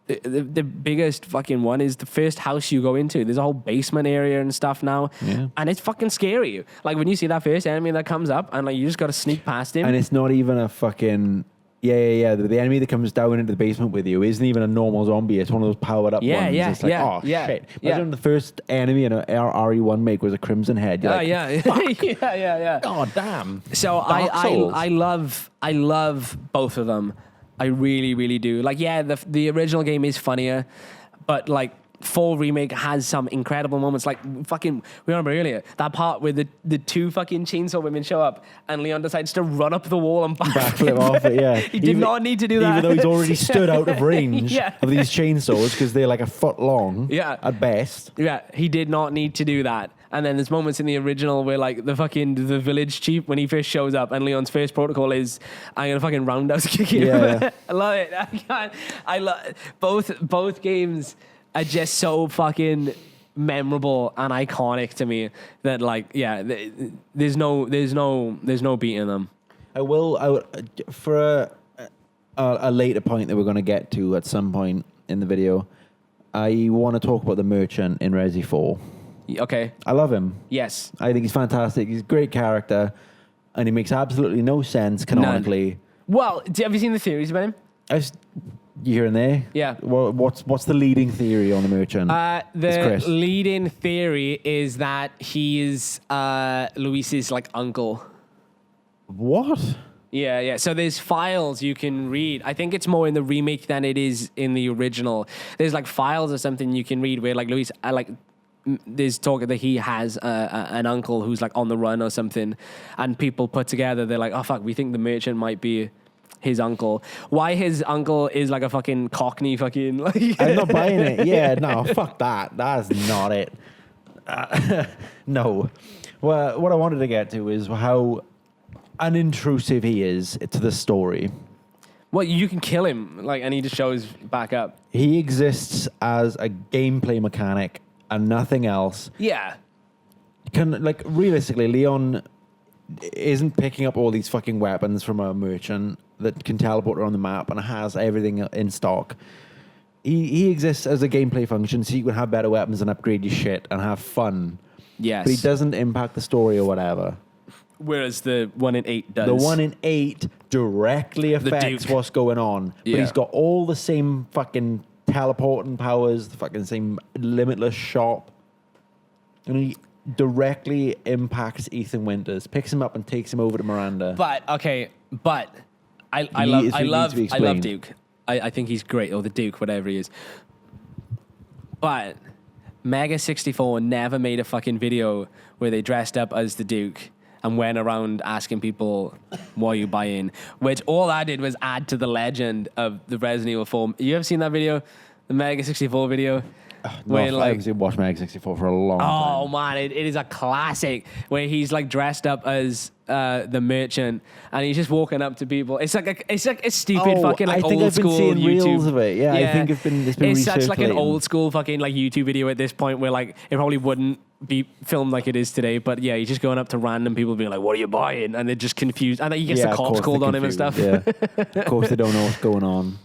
The biggest fucking one is the first house you go into. There's a whole basement area and stuff now. Yeah. And it's fucking scary. Like when you see that first enemy that comes up and like you just got to sneak past him. And it's not even a fucking... Yeah. The enemy that comes down into the basement with you isn't even a normal zombie. It's one of those powered up ones. It's like, oh, shit. Imagine the first enemy in an RE1 make was a Crimson Head. You're like, yeah. God damn. So I love both of them. I really, really do. Like, yeah, the original game is funnier, but like 4 remake has some incredible moments. Like fucking, we remember earlier that part where the 2 fucking chainsaw women show up and Leon decides to run up the wall and backflip off it. Yeah, he did not need to do that, even though he's already stood out of range Yeah. of these chainsaws because they're like a foot long. Yeah. At best. Yeah, he did not need to do that. And then there's moments in the original where like the village chief, when he first shows up and Leon's first protocol is, "I'm gonna fucking roundhouse kick you." Yeah. I love it. I love both games are just so fucking memorable and iconic to me that like, yeah, there's no beating them. I will for a later point that we're going to get to at some point in the video. I want to talk about the merchant in Resi 4. Okay. I love him. Yes. I think he's fantastic. He's a great character, and he makes absolutely no sense canonically. None. Well, have you seen the theories about him? Here and there. Yeah. What's the leading theory on the merchant? The leading theory is that he is Luis's like uncle. What? Yeah. So there's files you can read. I think it's more in the remake than it is in the original. There's like files or something you can read where like Luis, there's talk that he has an uncle who's like on the run or something, and people put together, they're like, "Oh fuck, we think the merchant might be his uncle. Why his uncle is like a fucking Cockney fucking like. I'm not buying it. Yeah, no, fuck that. That's not it. No. Well, what I wanted to get to is how unintrusive he is to the story. Well, you can kill him, like, and he just shows back up. He exists as a gameplay mechanic and nothing else. Yeah. Realistically, Leon isn't picking up all these fucking weapons from a merchant that can teleport around the map and has everything in stock. He exists as a gameplay function so you can have better weapons and upgrade your shit and have fun. Yes. But he doesn't impact the story or whatever. Whereas the 1 in 8 does. The 1 in 8 directly affects what's going on. Yeah. But he's got all the same fucking teleporting powers, the fucking same limitless shop. And he directly impacts Ethan Winters, picks him up and takes him over to Miranda. But I love Duke. I think he's great, or the Duke, whatever he is. But Mega 64 never made a fucking video where they dressed up as the Duke and went around asking people, what are you buying? Which all I did was add to the legend of the Resident Evil 4. You ever seen that video? The Mega 64 video? No, I haven't watched Mega 64 for a long time. Oh, man, it is a classic where he's like dressed up as the merchant and he's just walking up to people. It's like a stupid fucking like old school I've been seeing YouTube. reels of it. Yeah, I think it's been such like an recirculating. old school fucking like YouTube video at this point where like it probably wouldn't be filmed like it is today. But yeah, he's just going up to random people being like, what are you buying? And they're just confused. And then he gets the cops called on him and stuff. Yeah. Of course they don't know what's going on.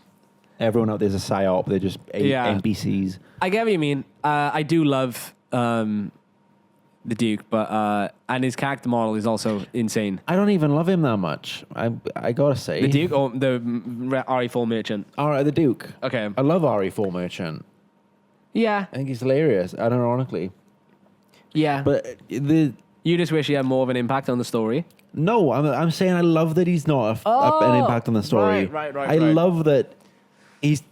Everyone out there's a psyop. They're just NPCs. I get what you mean. I do love the Duke, but and his character model is also insane. I don't even love him that much. I gotta say. The Duke or the RE4 merchant? All right, the Duke. Okay. I love RE4 merchant. Yeah. I think he's hilarious, unironically. Yeah. But you just wish he had more of an impact on the story? No, I'm saying I love that he's not an impact on the story. Right. I love that he's...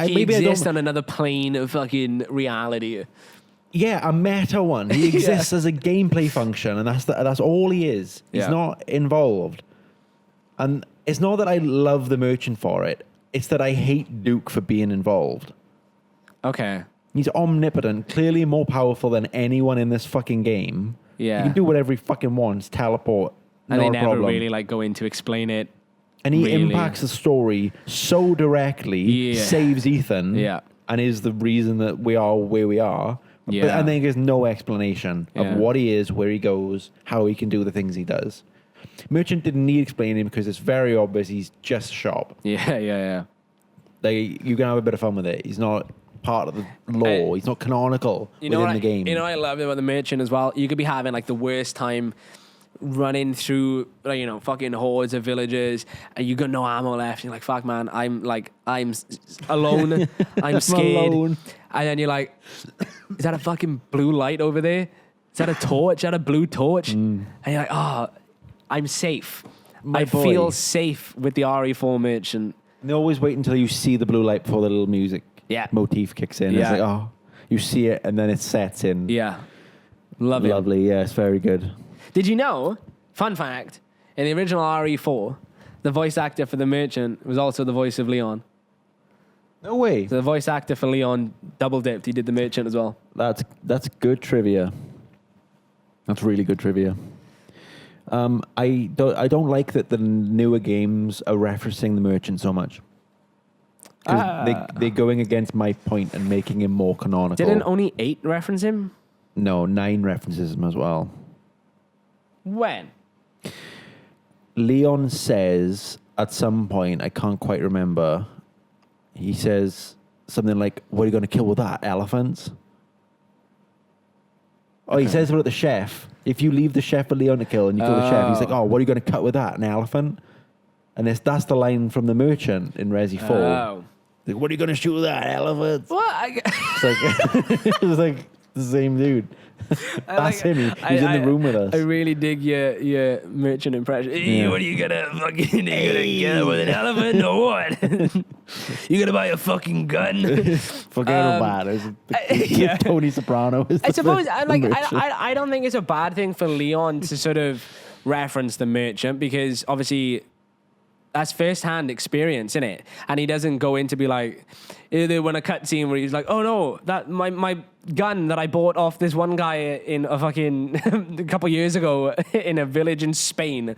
he exists on another plane of fucking reality. Yeah, a meta one. He exists as a gameplay function, and that's all he is. He's not involved. And it's not that I love the merchant for it. It's that I hate Duke for being involved. Okay. He's omnipotent, clearly more powerful than anyone in this fucking game. Yeah. He can do whatever he fucking wants, teleport, and not they a never problem. really like go in to explain it. And he really impacts the story so directly, saves Ethan, and is the reason that we are where we are. Yeah. But I think there's no explanation of what he is, where he goes, how he can do the things he does. Merchant didn't need explaining because it's very obvious he's just a shop. Yeah. Like, you can have a bit of fun with it. He's not part of the lore. He's not canonical within the game. You know what I love about the merchant as well? You could be having like the worst time running through, fucking hordes of villagers, and you got no ammo left. And you're like, fuck, man, I'm alone. I'm scared. Alone. And then you're like, is that a fucking blue light over there? Is that a torch? Is that a blue torch? And you're like, oh, I'm safe. I feel safe with the RE4 merchant. And they always wait until you see the blue light before the little music motif kicks in. It's like, oh, you see it, and then it sets in. Yeah. Lovely. Yeah, it's very good. Did you know, fun fact, in the original RE4, the voice actor for the merchant was also the voice of Leon. No way. So the voice actor for Leon double dipped. He did the merchant as well. That's good trivia. That's really good trivia. I don't like that the newer games are referencing the merchant so much. They're going against my point and making him more canonical. Didn't only 8 reference him? No, 9 references him as well. When? Leon says at some point, I can't quite remember, he says something like, what are you going to kill with that? Elephants? Oh, he says about the chef. If you leave the chef for Leon to kill and you kill the chef, he's like, oh, what are you going to cut with that? An elephant? And that's the line from the merchant in Resi 4. Oh. Like, what are you going to shoot with that? Elephants? What? It was like the same dude. That's him. He's in the room with us. I really dig your merchant impression. Hey, what are you gonna fucking get with an elephant or what? You gonna buy a fucking gun? Forget about it. Tony Soprano. I suppose I don't think it's a bad thing for Leon to sort of reference the merchant because obviously that's first-hand experience, isn't it? And he doesn't go in to be like, when a cutscene where he's like, oh no, that my gun that I bought off this one guy in a fucking a couple years ago in a village in Spain.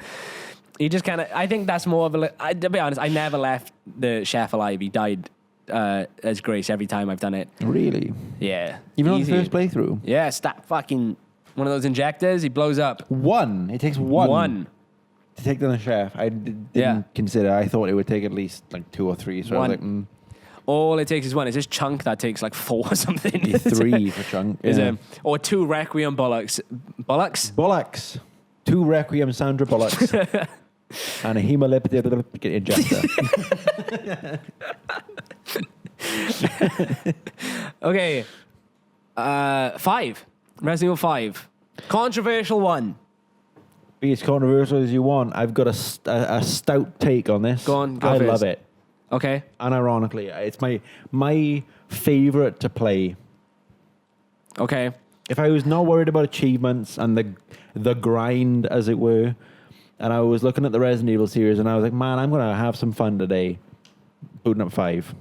He just kind of, I think that's more of a, to be honest, I never left the chef alive. He died as Grace every time I've done it. Really? Yeah. Even Easy. on the first playthrough? Yeah, stat fucking one of those injectors, he blows up. One. It takes one. One. To take down the chef. I didn't consider. I thought it would take at least like 2 or 3. So One. I was like, All it takes is one. It's this chunk that takes like 4 or something. 3 for chunk. Is Yeah. it? Or 2 Requiem bollocks. Bollocks? Bollocks. 2 Requiem Sandra Bollocks. And a hemolytic injector. Okay. 5. Resident Evil 5. Controversial one. Be as controversial as you want. I've got a stout take on this. Go on, go I first. love it. Okay. Unironically, it's my favorite to play. Okay. If I was not worried about achievements and the grind, as it were, and I was looking at the Resident Evil series and I was like, man, I'm going to have some fun today. Booting up 5.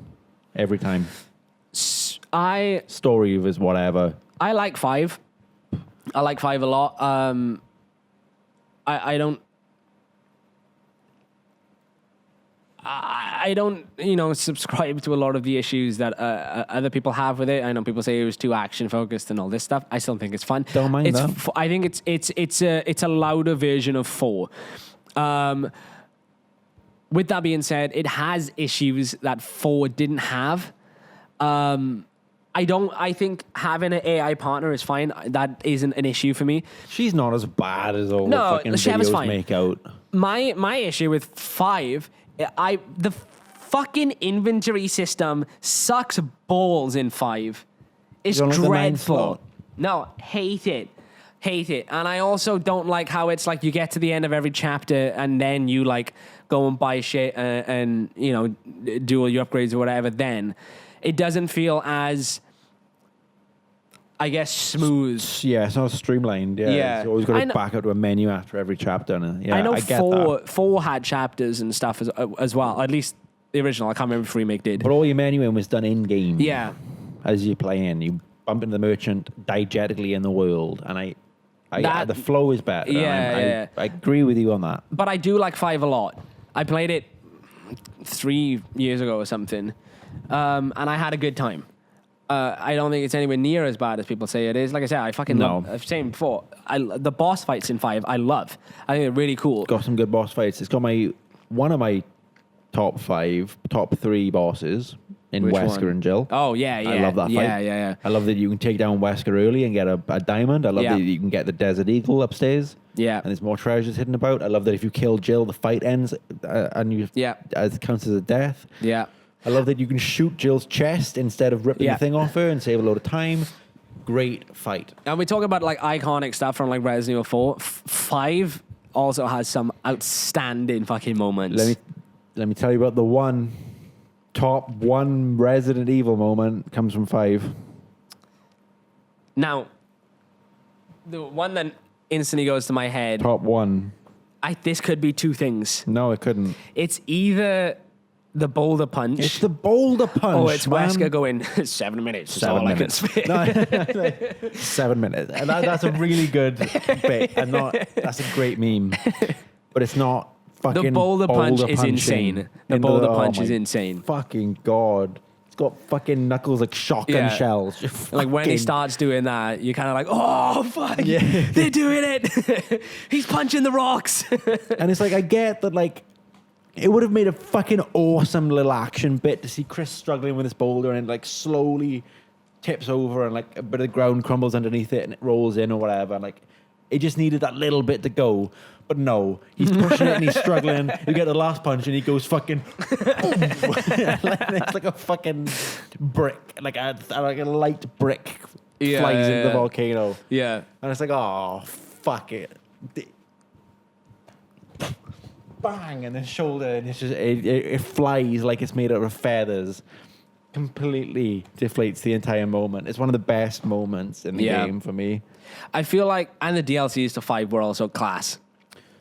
Every time. Story is whatever. I like 5. I like 5 a lot. I don't, subscribe to a lot of the issues that other people have with it. I know people say it was too action focused and all this stuff. I still think it's fun. Don't mind that. I think it's a louder version of 4. With that being said, it has issues that 4 didn't have. I think having an AI partner is fine. That isn't an issue for me. She's not as bad as all the fucking Chev videos make out. My issue with 5, the fucking inventory system sucks balls in 5. It's You don't like the 9 dreadful. slot? No, hate it. And I also don't like how it's like you get to the end of every chapter and then you like go and buy shit and do all your upgrades or whatever. Then it doesn't feel as, I guess, smooth. Yeah, it's not streamlined. Yeah, Yeah. It's always got to back up to a menu after every chapter. And yeah, I know I get 4 that. 4 had chapters and stuff as well. At least the original. I can't remember if remake did. But all your menuing was done in game. Yeah. As you play in, you bump into the merchant diegetically in the world, and the flow is better. Yeah, I agree with you on that. But I do like 5 a lot. I played it 3 years ago or something, and I had a good time. I don't think it's anywhere near as bad as people say it is. Like I said, I fucking love. I've said before. The boss fights in 5, I love. I think they're really cool. Got some good boss fights. It's got one of my top 3 bosses in Which Wesker one? and Jill. Oh yeah. I love that fight. Yeah. I love that you can take down Wesker early and get a diamond. I love that you can get the Desert Eagle upstairs. Yeah. And there's more treasures hidden about. I love that if you kill Jill, the fight ends and it counts as a death. Yeah. I love that you can shoot Jill's chest instead of ripping the thing off her and save a load of time. Great fight. And we talk about like iconic stuff from like Resident Evil 4. 5 also has some outstanding fucking moments. Let me tell you about the top one Resident Evil moment comes from 5. Now, the one that instantly goes to my head. Top 1. This could be 2 things. No, it couldn't. It's either the boulder punch. It's the boulder punch. Oh, it's Wesker going 7 minutes. 7 minutes. I can No, 7 minutes. And that's a really good bit. And that's a great meme. But it's not fucking The boulder punch is punching insane. The into boulder punch my is insane. Fucking God. It's got fucking knuckles like shotgun shells. Like when he starts doing that, you're kind of like, oh, fuck. Yeah. They're doing it. He's punching the rocks. And it's like, I get that, like, it would have made a fucking awesome little action bit to see Chris struggling with this boulder and it, like, slowly tips over and, like, a bit of the ground crumbles underneath it and it rolls in or whatever. And, like, it just needed that little bit to go. But no, he's pushing it and he's struggling. You get the last punch and he goes fucking boom. It's like a fucking brick, like a light brick flies into the volcano. Yeah. And it's like, oh, fuck it. Bang, and the shoulder, and it's just, it flies like it's made out of feathers. Completely deflates the entire moment. It's one of the best moments in the game for me. I feel like, and the DLCs to 5 were also class.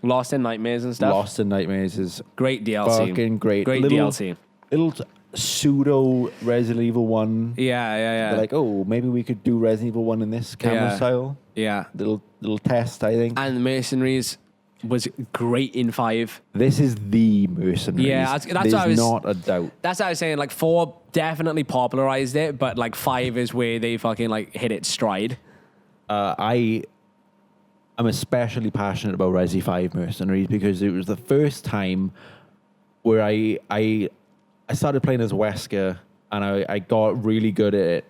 Lost in Nightmares and stuff. Lost in Nightmares is Great DLC. fucking great. Great DLC. Little pseudo Resident Evil 1. Yeah. They're like, oh, maybe we could do Resident Evil 1 in this camera style. Yeah. Little test, I think. And Mercenaries was great in 5. This is the Mercenaries. Yeah, that's There's what I was... not a doubt. That's what I was saying. Like, 4 definitely popularized it, but like 5 is where they fucking like hit its stride. I'm especially passionate about Resi 5 Mercenaries because it was the first time where I started playing as Wesker and I got really good at it,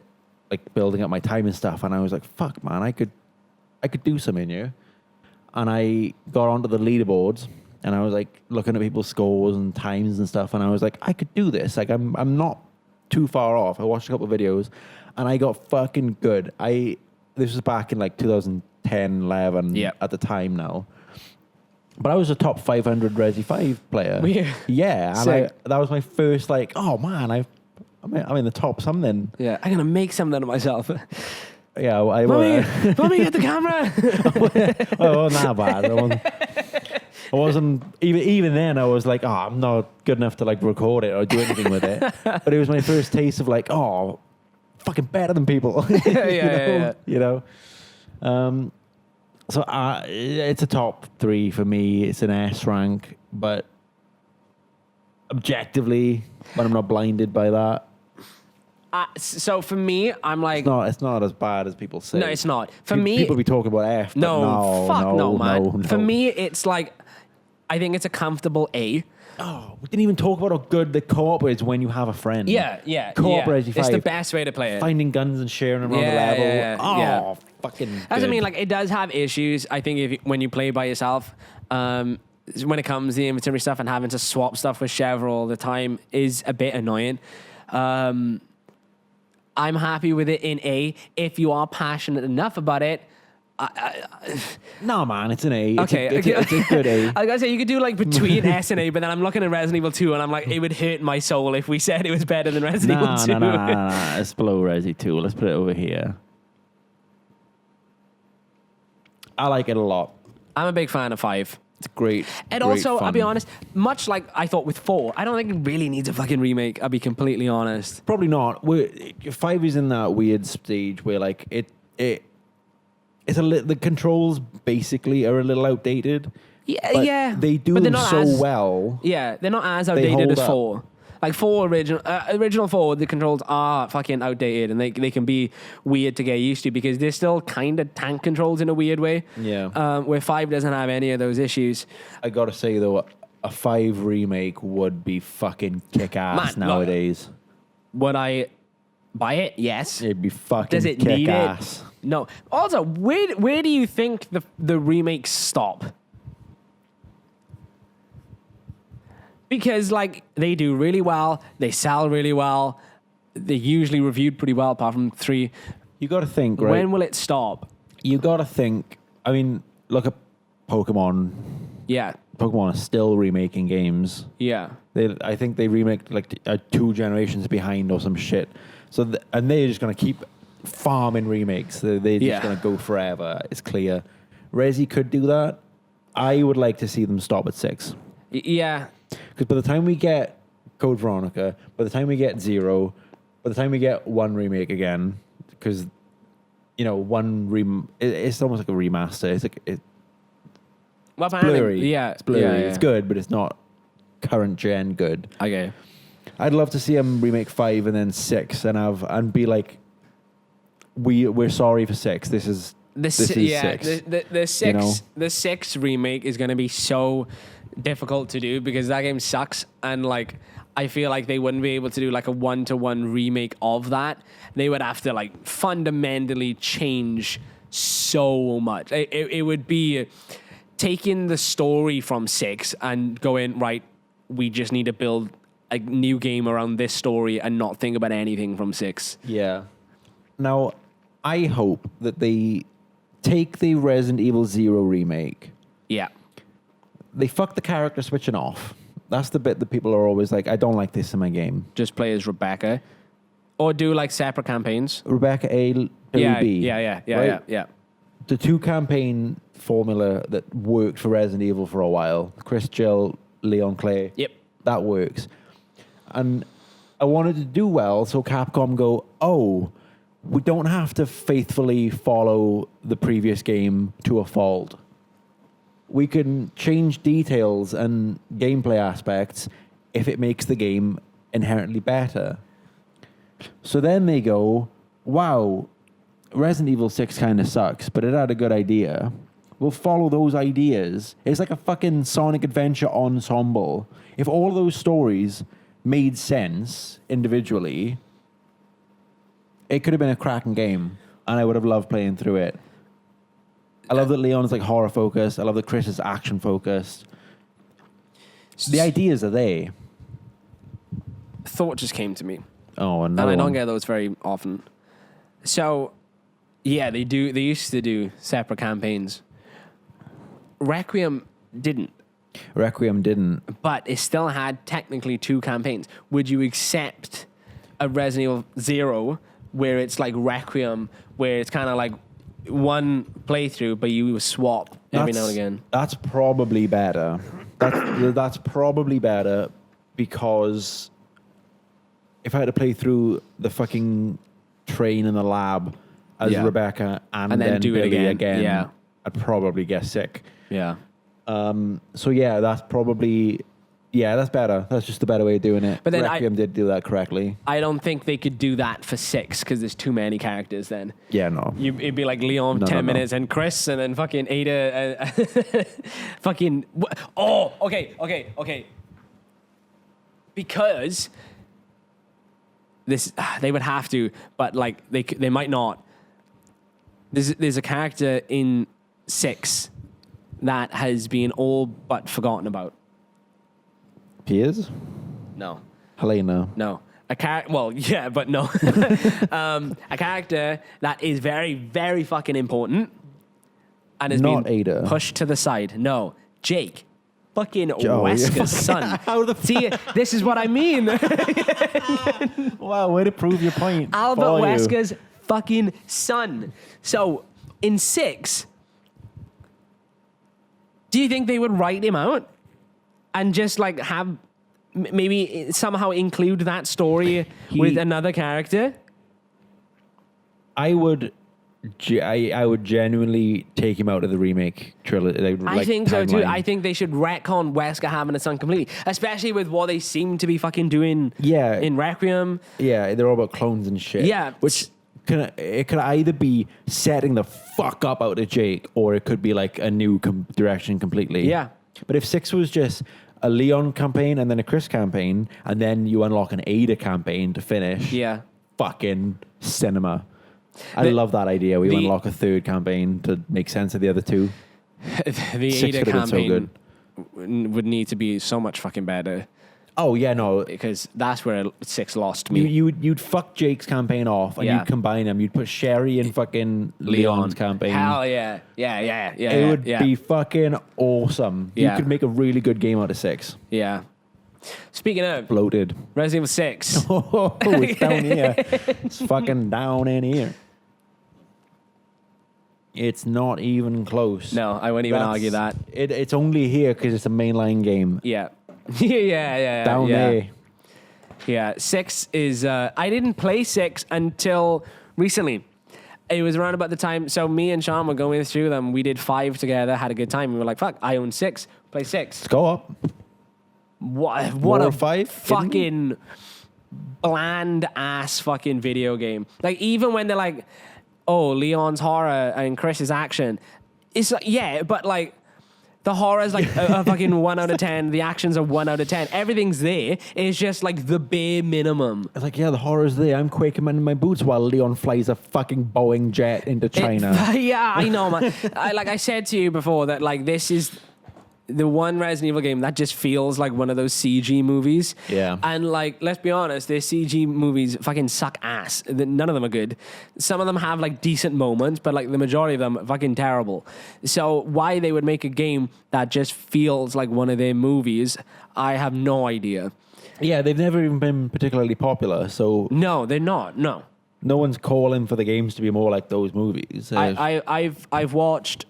like building up my time and stuff. And I was like, fuck, man, I could do something here. And I got onto the leaderboards and I was like looking at people's scores and times and stuff. And I was like, I could do this. Like, I'm not too far off. I watched a couple of videos and I got fucking good. This was back in like 2010, 11 at the time now. But I was a top 500 Resi 5 player. Yeah. And that was my first like, oh man, I'm in the top something. Yeah. I'm going to make something of myself. Yeah. Mommy, get the camera. I wasn't that bad. I wasn't even then. I was like, oh, I'm not good enough to like record it or do anything with it. But it was my first taste of like, oh, fucking better than people. You know. So it's a top 3 for me. It's an S rank, but objectively, when I'm not blinded by that. So for me, I'm like... It's not as bad as people say. No, it's not. For me... People be talking about F, but no, man. No. For me, it's like... I think it's a comfortable A. Oh, we didn't even talk about how good the co-op is when you have a friend. Yeah. Co-op Resi 5. It's the best way to play it. Finding guns and sharing them around the level. Fucking That's what I mean. Like, it does have issues, I think, when you play by yourself. When it comes to the inventory stuff and having to swap stuff with Chevrolet all the time is a bit annoying. I'm happy with it in A. If you are passionate enough about it, no, man, it's an A. Okay. It's a good A. I gotta say, you could do like between S and A, but then I'm looking at Resident Evil 2 and I'm like, it would hurt my soul if we said it was better than Resident Evil 2. No. It's below Resi 2. Let's put it over here. I like it a lot. I'm a big fan of 5. It's great. And great also, fun. I'll be honest, much like I thought with 4, I don't think it really needs a fucking remake, I'll be completely honest. Probably not. 5 is in that weird stage where like the controls basically are a little outdated. Yeah. They do them so well. Yeah, they're not as outdated as 4. Like 4 original 4, the controls are fucking outdated and they can be weird to get used to because they're still kind of tank controls in a weird way. Yeah. Where 5 doesn't have any of those issues. I gotta say though, a 5 remake would be fucking kick-ass nowadays. Would I buy it? Yes. It'd be fucking Does it need kick-ass. it? No. Also, where do you think the remakes stop? Because, like, they do really well. They sell really well. They're usually reviewed pretty well, apart from 3. You got to think, right? When will it stop? You got to think. I mean, look at Pokemon. Yeah. Pokemon is still remaking games. Yeah. I think they remake like 2 generations behind or some shit. So and they're just going to keep farming remakes. They're just going to go forever. It's clear. Resi could do that. I would like to see them stop at 6. Yeah. Because by the time we get Code Veronica, by the time we get 0, by the time we get 1 remake again, because, you know, it's almost like a remaster. It's like it's blurry. Yeah. It's blurry. Yeah. It's good, but it's not current gen good. Okay. I'd love to see them remake 5 and then 6 and be like, we're sorry for 6. This is 6. The 6 you know? The 6 remake is going to be so difficult to do because that game sucks, and like I feel like they wouldn't be able to do like a 1-to-1 remake of that. They would have to like fundamentally change so much. It would be taking the story from 6 and going, right, we just need to build a new game around this story and not think about anything from 6. Yeah. Now, I hope that they take the Resident Evil 0 remake. Yeah. They fuck the character switching off. That's the bit that people are always like, I don't like this in my game. Just play as Rebecca. Or do like separate campaigns. Rebecca A, Billy B. Yeah. the 2-campaign formula that worked for Resident Evil for a while. Chris, Jill, Leon, Clay. Yep. That works. And I wanted to do well, so Capcom go, oh, we don't have to faithfully follow the previous game to a fault. We can change details and gameplay aspects if it makes the game inherently better. So then they go, wow, Resident Evil 6 kind of sucks, but it had a good idea. We'll follow those ideas. It's like a fucking Sonic Adventure ensemble. If all of those stories made sense individually, it could have been a cracking game, and I would have loved playing through it. I love that Leon's like horror focused. I love that Chris is action focused. The ideas are there. Thought just came to me. Oh, and I don't get those very often. So, yeah, they do. They used to do separate campaigns. Requiem didn't. But it still had technically 2 campaigns. Would you accept a Resident Evil 0 where it's like Requiem, where it's kind of like one playthrough, but you swap every now and again? That's probably better. That's probably better because if I had to play through the fucking train in the lab as Rebecca and then do Billy it again, I'd probably get sick. Yeah. So yeah, that's probably that's better. That's just the better way of doing it. But then Requiem did do that correctly. I don't think they could do that for 6 because there's too many characters. Then no, it'd be like Leon 10 minutes and Chris and then fucking Ada, fucking. Oh, okay. Because this they would have to, but like they might not. There's a character in 6 that has been all but forgotten about. Piers? No. Helena? No. Well, yeah, but no. A character that is very, very fucking important and has not been Ada. Pushed to the side. No. Jake. Fucking Wesker's son. How the See, this is what I mean. Wow, way to prove your point. Albert Wesker's fucking son. So, in 6, do you think they would write him out and just like have maybe somehow include that story with another character? I would genuinely take him out of the remake trilogy. I think so too. I think they should retcon Wesker having a son completely, especially with what they seem to be fucking doing in Requiem. Yeah, they're all about clones and shit. Yeah. Which it could either be setting the fuck up out of Jake, or it could be like a new direction completely. Yeah. But if 6 was just a Leon campaign and then a Chris campaign, and then you unlock an Ada campaign to finish, fucking cinema. I love that idea. We unlock a 3rd campaign to make sense of the other 2. The Ada campaign would need to be so much fucking better. Oh yeah, no, because that's where 6 lost me. You'd fuck Jake's campaign off and you'd combine them. You'd put Sherry in fucking Leon's campaign. Hell yeah. It would be fucking awesome. You could make a really good game out of 6. Yeah. Speaking of bloated, Resident Evil 6. Oh, it's down here. It's fucking down in here. It's not even close. No, I wouldn't even argue that. It's only here because it's a mainline game. Yeah. Yeah. Down there. Yeah, 6 is... I didn't play 6 until recently. It was around about the time... So me and Sean were going through them. We did 5 together, had a good time. We were like, fuck, I own 6. Play 6. Let's go up. What a 5, fucking bland-ass fucking video game. Like, even when they're like, oh, Leon's horror and Chris's action. It's like, yeah, but like... The horror's like a fucking 1 out of 10. The actions are 1 out of 10. Everything's there. It's just like the bare minimum. It's like, yeah, the horror's there. I'm quaking in my boots while Leon flies a fucking Boeing jet into China. Yeah, I know, man. Like I said to you before, that like this is the one Resident Evil game that just feels like one of those CG movies. Yeah. And like, let's be honest, their CG movies fucking suck ass. None of them are good. Some of them have like decent moments, but like the majority of them are fucking terrible. So why they would make a game that just feels like one of their movies, I have no idea. Yeah, they've never even been particularly popular, so... No, they're not. No. No one's calling for the games to be more like those movies. I've watched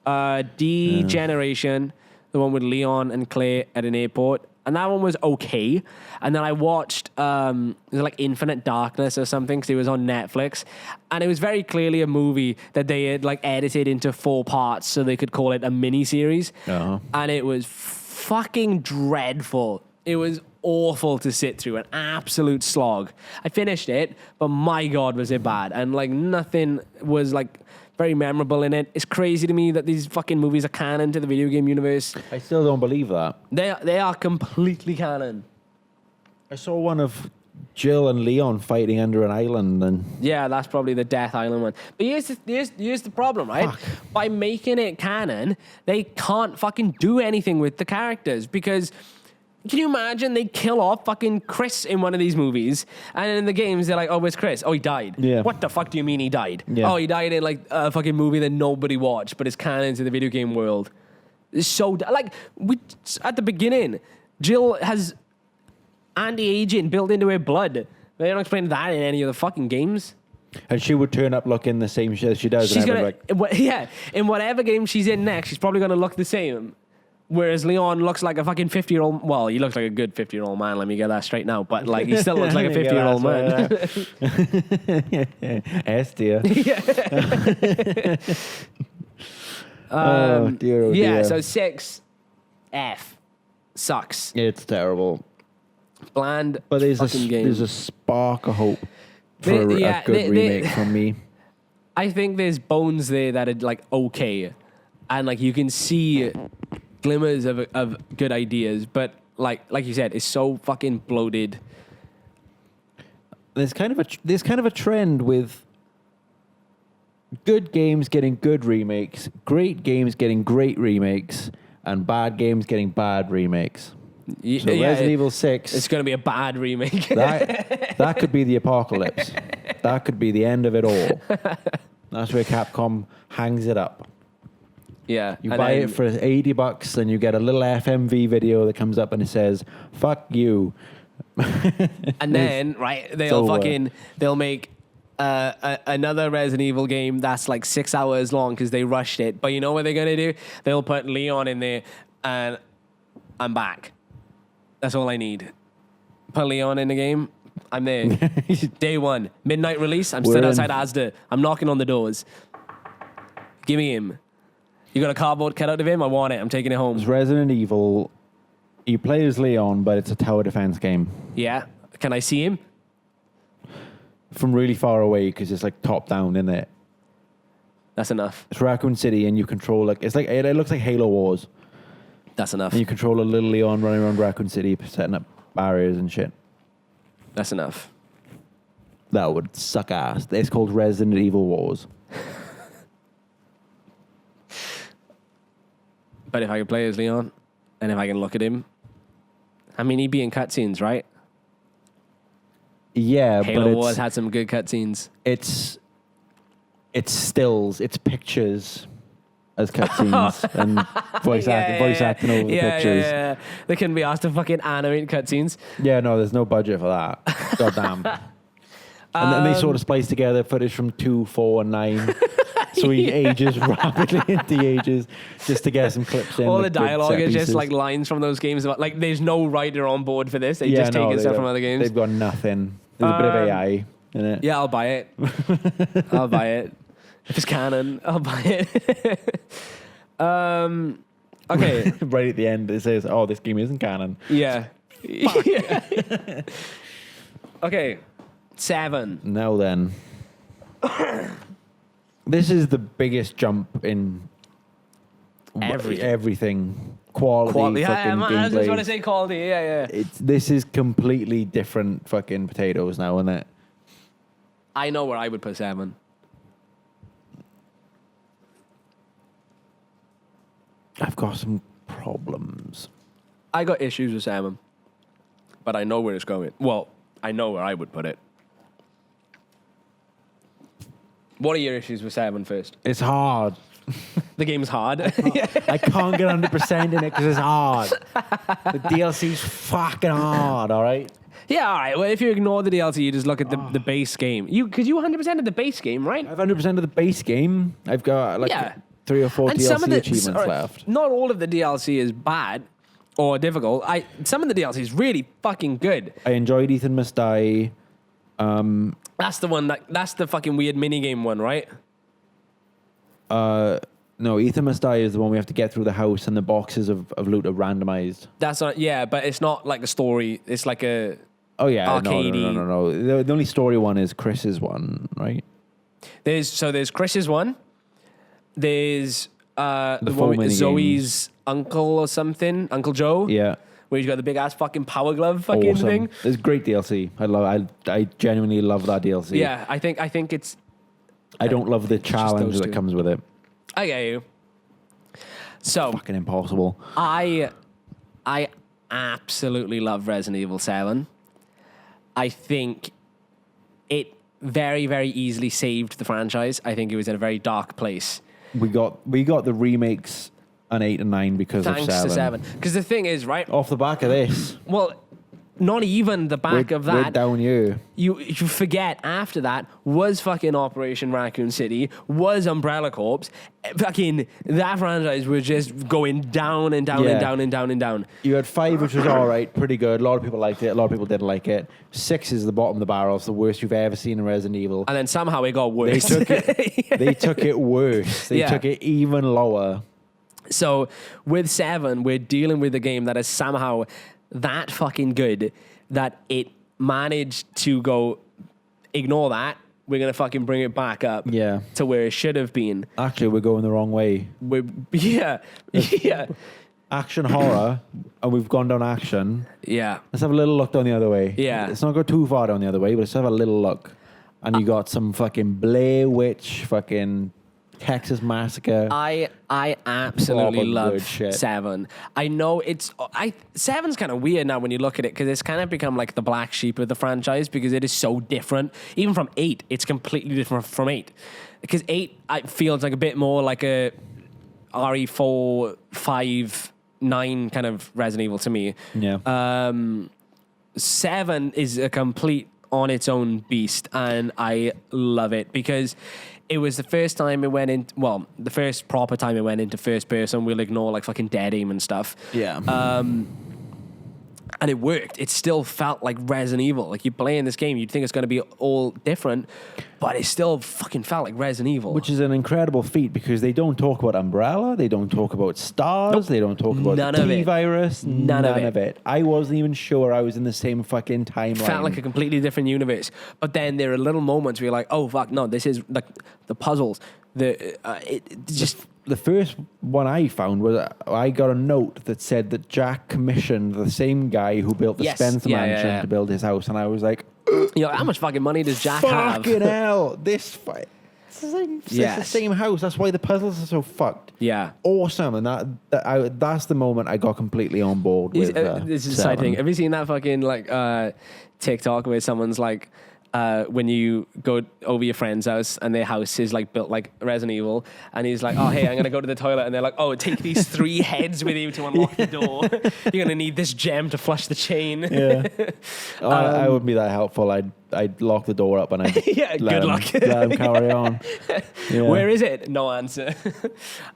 Degeneration, the one with Leon and Claire at an airport, and that one was okay. And then I watched it was like Infinite Darkness or something, because it was on Netflix, and it was very clearly a movie that they had like edited into 4 parts so they could call it a mini series. And it was fucking dreadful. It was awful to sit through, an absolute slog. I finished it, but my God, was it bad. And like nothing was like very memorable in it. It's crazy to me that these fucking movies are canon to the video game universe. I still don't believe that. They are completely canon. I saw one of Jill and Leon fighting under an island, and Yeah, that's probably the Death Island one. But here's the problem, right? Fuck. By making it canon, they can't fucking do anything with the characters, because can you imagine they kill off fucking Chris in one of these movies, and in the games they're like, oh, where's Chris? Oh, he died. Yeah. What the fuck do you mean he died? Yeah. Oh, he died in like a fucking movie that nobody watched, but it's canon to the video game world. It's so like at the beginning, Jill has anti-aging built into her blood. They don't explain that in any of the fucking games. and she would turn up looking the same shit as she does. She's and gonna, like, in whatever game she's in next, she's probably gonna look the same. Whereas Leon looks like a fucking 50-year-old. Well, he looks like a good 50-year-old man. Let me get that straight now. But like, he still looks like a 50-year-old man. S dear. Oh dear. Yeah. Dear. So 6 F sucks. It's terrible. Bland. But there's game. a spark of hope for a good remake from me. I think there's bones there that are like okay, and like you can see glimmers of good ideas, but like you said, it's so fucking bloated. There's kind of a trend with good games getting good remakes, great games getting great remakes, and bad games getting bad remakes. So Resident Evil 6, it's going to be a bad remake. that could be the apocalypse. That could be the end of it all. That's where Capcom hangs it up. Yeah. You buy it for $80 and you get a little FMV video that comes up and it says, fuck you. And then, right, they'll make another Resident Evil game that's like 6 hours long because they rushed it. But you know what they're going to do? They'll put Leon in there and I'm back. That's all I need. Put Leon in the game. I'm there. Day 1. Midnight release. I'm stood outside Asda. I'm knocking on the doors. Give me him. You got a cardboard cutout of him? I want it. I'm taking it home. It's Resident Evil. You play as Leon, but it's a tower defense game. Yeah. Can I see him? From really far away, because it's like top down, isn't it? That's enough. It's Raccoon City, and you control it looks like Halo Wars. That's enough. And you control a little Leon running around Raccoon City, setting up barriers and shit. That's enough. That would suck ass. It's called Resident Evil Wars. But if I can play as Leon, and if I can look at him, I mean, he'd be in cutscenes, right? Yeah, Halo but Wars had some good cutscenes. It's stills, it's pictures as cutscenes and voice acting over the pictures. Yeah. They couldn't be asked to fucking animate cutscenes. Yeah, no, there's no budget for that. Goddamn. And then they sort of splice together footage from 2, 4, and 9. So he ages rapidly into the ages just to get some clips in. All like the dialogue set is just pieces. like lines from those games. About, like, there's no writer on board for this. They just taking stuff from other games. They've got nothing. There's a bit of AI in it. Yeah, I'll buy it. I'll buy it. If it's canon, I'll buy it. Okay. Right at the end, it says, "Oh, this game isn't canon." Yeah. Okay. 7. Now then, this is the biggest jump in everything. Quality. Yeah, man, I was just want to say quality. Yeah. This is completely different fucking potatoes now, isn't it? I know where I would put 7. I've got some problems. I got issues with 7, but I know where it's going. Well, I know where I would put it. What are your issues with 7 first? It's hard. The game's hard. I can't get 100% in it because it's hard. The DLC's fucking hard, all right? Yeah, all right. Well, if you ignore the DLC, you just look at the base game. Because you 100% of the base game, right? I've 100% of the base game. I've got like 3 or 4 And DLC achievements left. Not all of the DLC is bad or difficult. Some of the DLC is really fucking good. I enjoyed Ethan Must Die. That's the one that's the fucking weird minigame one, right? No, Ethan Must Die is the one we have to get through the house and the boxes of loot are randomized. That's not, yeah, but it's not like a story. It's like a Oh yeah, arcade-y. no. The only story one is Chris's one, right? There's Chris's one. There's the full one with mini Zoe's uncle or something, Uncle Joe. Yeah. Where he's got the big ass fucking power glove fucking Awesome. thing. It's great DLC. I genuinely love that DLC. Yeah, I think it's. I don't love the challenge those that two. comes with it. I get you. So Fucking impossible. I absolutely love Resident Evil 7. I think it very, very easily saved the franchise. I think it was in a very dark place. We got the remakes on 8 and 9 because Thanks of 7. to 7. Because the thing is, right? Off the back of this, Well, not even the back of we're that. down you. You forget after that was fucking Operation Raccoon City, was Umbrella Corps. Fucking that franchise was just going down and down Yeah. and down and down and down. You had 5, which was all right, pretty good. A lot of people liked it. A lot of people didn't like it. 6 is the bottom of the barrel. It's the worst you've ever seen in Resident Evil. And then somehow it got They worse. took it. They took it worse. They Yeah. took it even lower. So with 7, we're dealing with a game that is somehow that fucking good that it managed to go, ignore that. We're going to fucking bring it back up Yeah. to where it should have been. Actually, we're going the wrong way. Yeah. Action horror, and we've gone down action. Yeah. Let's have a little look down the other way. Yeah. Let's not go too far down the other way, but let's have a little look. And you got some fucking Blair Witch, fucking Texas Massacre. I absolutely Proper love good shit. 7. I know 7's kind of weird now when you look at it because it's kind of become like the black sheep of the franchise because it is so different. Even from 8, it's completely different from 8. Because 8 feels like a bit more like a RE4, 5, 9 kind of Resident Evil to me. Yeah. 7 is a complete on its own beast, and I love it because it was the first time it went in. Well, the first proper time it went into first person. We'll ignore like fucking dead aim and stuff. Yeah. And it worked. It still felt like Resident Evil. Like you play in this game, you'd think it's going to be all different, but it still fucking felt like Resident Evil. Which is an incredible feat because they don't talk about Umbrella, they don't talk about stars, Nope. they don't talk about None the of it. T-virus, None of it. I wasn't even sure I was in the same fucking timeline. felt like a completely different universe. But then there are little moments where you're like, oh fuck, no, this is like the puzzles. It just. The first one I found was I got a note that said that Jack commissioned the same guy who built the Yes. Spencer Yeah, Mansion yeah. to build his house, and I was like, You know, how much fucking money does Jack have? fucking hell, it's the Yes. same house. That's why the puzzles are so fucked. Yeah. Awesome, and that's the moment I got completely on board with. This is a side 7. thing. Have you seen that fucking like TikTok where someone's like, when you go over your friend's house and their house is like built like Resident Evil, and he's like, oh hey, I'm gonna go to the toilet, and they're like, oh, take these 3 heads with you to unlock the door. You're gonna need this gem to flush the chain. Yeah. I wouldn't be that helpful. I'd lock the door up and I'd Yeah, let good luck. let him carry on. Yeah. Where is it? No answer.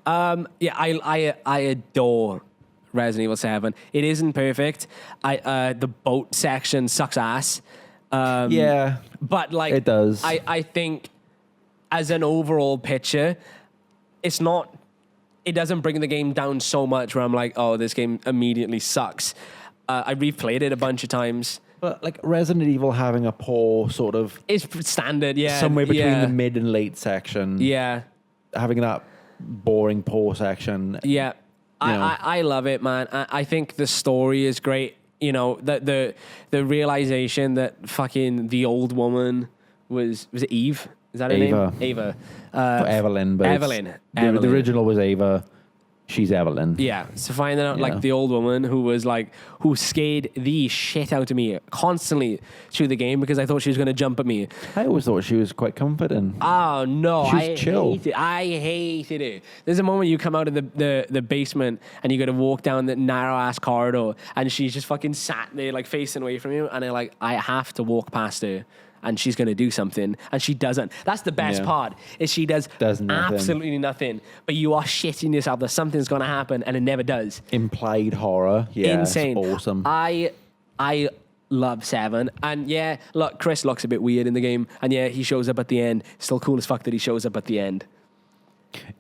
Yeah, I adore Resident Evil 7. It isn't perfect. The boat section sucks ass. Yeah, But like it does. I think as an overall picture, it doesn't bring the game down so much where I'm like, oh, this game immediately sucks. I replayed it a bunch of times. But like Resident Evil having a poor sort of It's standard, yeah. somewhere between yeah, the mid and late section. Yeah. Having that boring poor section. Yeah. You know. I love it, man. I think the story is great. You know, the realization that fucking the old woman was it Eve? Is that her Ava. name? Ava. Evelyn, but Evelyn. The original was Ava. she's Evelyn. Yeah, so finding out Yeah. like the old woman who scared the shit out of me constantly through the game because I thought she was going to jump at me. I always thought she was quite comforting. Oh no, She's chill. I hated it. There's a moment you come out of the basement and you got to walk down the narrow ass corridor and she's just fucking sat there like facing away from you and I have to walk past her. And she's going to do something, and she doesn't. That's the best part, is she does nothing. absolutely nothing. But you are shitting yourself that something's going to happen, and it never does. Implied horror. Yeah, Insane. It's awesome. I love 7. And yeah, look, Chris looks a bit weird in the game. And yeah, he shows up at the end. Still cool as fuck that he shows up at the end.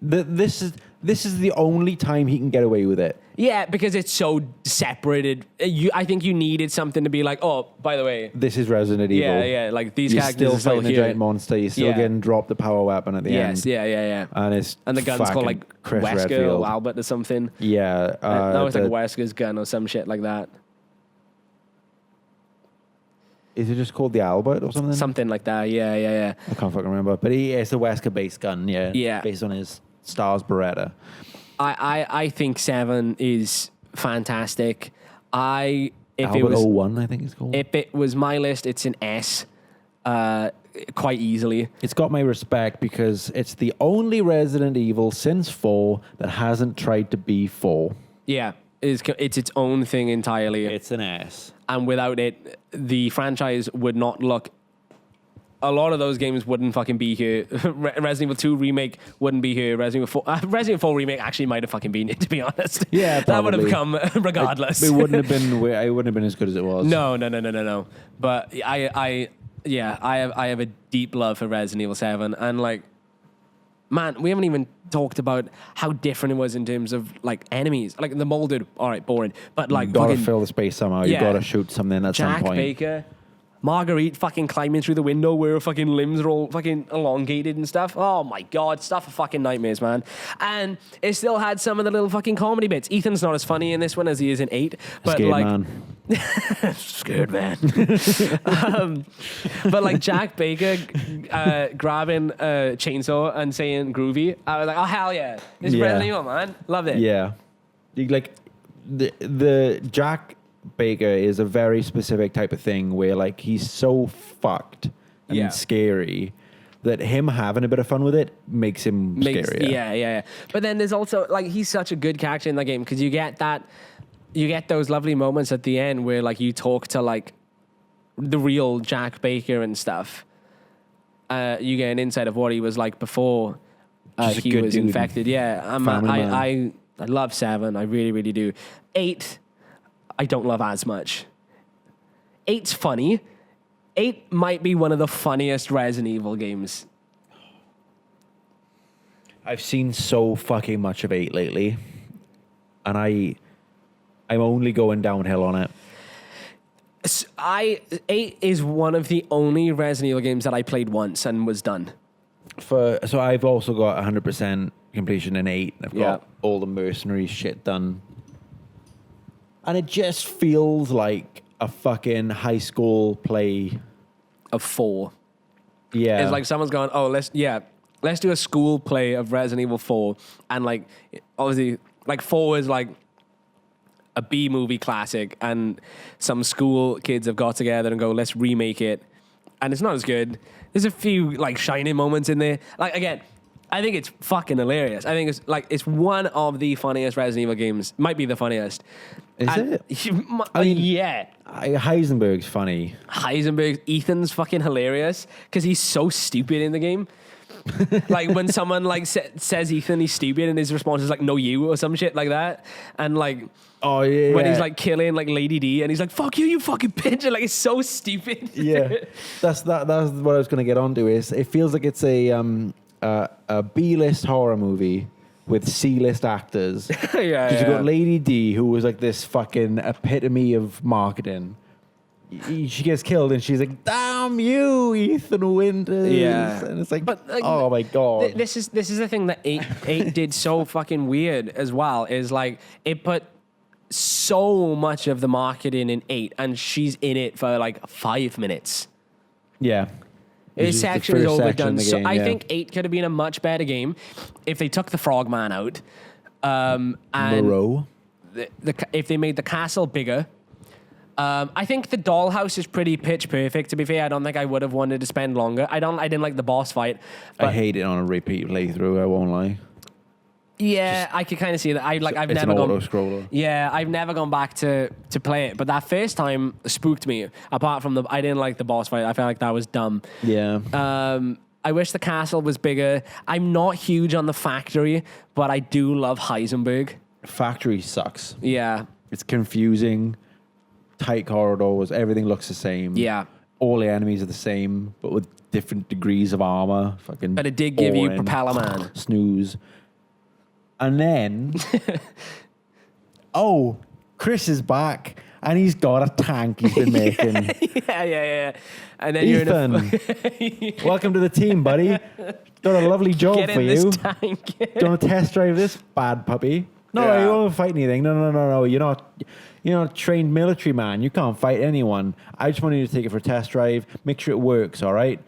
This is the only time he can get away with it. Yeah, because it's so separated. I think you needed something to be like, oh, by the way. This is Resident Evil. Yeah, like these You're characters are still fighting still the here. giant monster. You're still getting dropped the power weapon at the end. Yes, yeah. And the gun's called like Chris Wesker Redfield. or Albert or something. Yeah. No, it's like Wesker's gun or some shit like that. Is it just called the Albert or something? Something like that, yeah. I can't fucking remember. But it's a Wesker-based gun, yeah. Yeah. Based on his Stars Beretta. I think 7 is fantastic. If Albert it was 01, I think it's called. if it was my list, it's an S, quite easily. It's got my respect because it's the only Resident Evil since 4 that hasn't tried to be 4. Yeah, it's its own thing entirely. It's an S. And without it, the franchise would not look. A lot of those games wouldn't fucking be here. Resident Evil 2 remake wouldn't be here. Resident Evil 4 remake actually might have fucking been here, to be honest. Yeah, that would have probably. come regardless. It wouldn't have been. It wouldn't have been as good as it was. No. But I have a deep love for Resident Evil 7, and like, man, we haven't even talked about how different it was in terms of like enemies. Like the molded, all right, boring, but like You gotta fucking fill the space somehow. Yeah. You gotta shoot something at Jack some point. Baker, Marguerite fucking climbing through the window where her fucking limbs are all fucking elongated and stuff. Oh my god, stuff of fucking nightmares, man. And it still had some of the little fucking comedy bits. Ethan's not as funny in this one as he is in 8, but Scared like man. scared man. But like Jack Baker grabbing a chainsaw and saying groovy, I was like, oh hell yeah, it's Yeah. Resident Evil, man. Loved it. Yeah, like the Jack Baker is a very specific type of thing where like he's so fucked and Yeah. scary that him having a bit of fun with it makes him scarier. Yeah. But then there's also like he's such a good character in the game because you get those lovely moments at the end where like you talk to like the real Jack Baker and stuff. You get an insight of what he was like before Just a he good was dude. infected. Yeah, I love 7. I really, really do. 8, I don't love as much. 8's funny. 8 might be one of the funniest Resident Evil games. I've seen so fucking much of 8 lately, and I'm only going downhill on it. 8 is one of the only Resident Evil games that I played once and was done. So I've also got 100% completion in 8. I've got Yeah. all the mercenary shit done. And it just feels like a fucking high school play. Of 4. Yeah. It's like someone's gone, oh, let's do a school play of Resident Evil 4. And like, obviously, like 4 is like a B movie classic. And some school kids have got together and go, let's remake it. And it's not as good. There's a few like shining moments in there. Like, again, I think it's fucking hilarious. I think it's one of the funniest Resident Evil games. Might be the funniest. Is And it? I mean, yeah. Heisenberg's funny. Heisenberg, Ethan's fucking hilarious because he's so stupid in the game. Like when someone like says Ethan he's stupid and his response is like no you or some shit like that, and like Oh yeah. when he's like killing like Lady D and he's like fuck you fucking bitch, and like it's so stupid. Yeah. That's what I was gonna get onto. Is it feels like it's a B-list horror movie with C-list actors. Yeah. You've got Lady D, who was like this fucking epitome of marketing. She gets killed and she's like, damn you, Ethan Winters. Yeah. And it's like, But, like, oh my God. This is the thing that 8 did so fucking weird as well, is like it put so much of the marketing in 8 and she's in it for like 5 minutes. Yeah. This section is overdone. So I yeah. think 8 could have been a much better game if they took the Frogman out And Moreau. if they made the castle bigger, I think the dollhouse is pretty pitch perfect. To be fair, I don't think I would have wanted to spend longer. I didn't like the boss fight. I hate it on a repeat playthrough. I won't lie. Yeah, I could kind of see that. I've It's never an gone. auto-scroller. Yeah, I've never gone back to play it. But that first time spooked me. Apart from I didn't like the boss fight. I felt like that was dumb. Yeah. I wish the castle was bigger. I'm not huge on the factory, but I do love Heisenberg. Factory sucks. Yeah. It's confusing. Tight corridors. Everything looks the same. Yeah. All the enemies are the same, but with different degrees of armor. Fucking. But it did give you boring. Propeller Man. Snooze. And then, Chris is back, and he's got a tank he's been making. Yeah. And then Ethan, welcome to the team, buddy. Got a lovely job Get for in you. this tank. Do you want to test drive this bad puppy? No, Yeah. you won't fight anything. No. You're not a trained military man. You can't fight anyone. I just want you to take it for a test drive. Make sure it works, all right?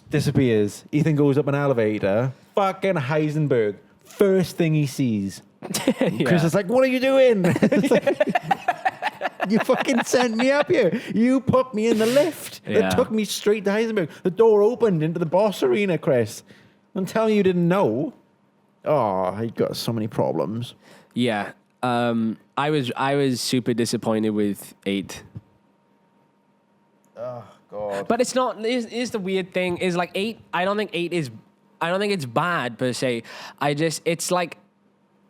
Disappears. Ethan goes up an elevator. Fucking Heisenberg. First thing he sees. Yeah. Chris is like, what are you doing? It's like, you fucking sent me up here. You put me in the lift. Yeah. It took me straight to Heisenberg. The door opened into the boss arena, Chris. I'm telling you, you didn't know. Oh, he got so many problems. Yeah. I was super disappointed with 8. Oh, God. But it's not. Is the weird thing is like 8. I don't think it's bad per se. It's like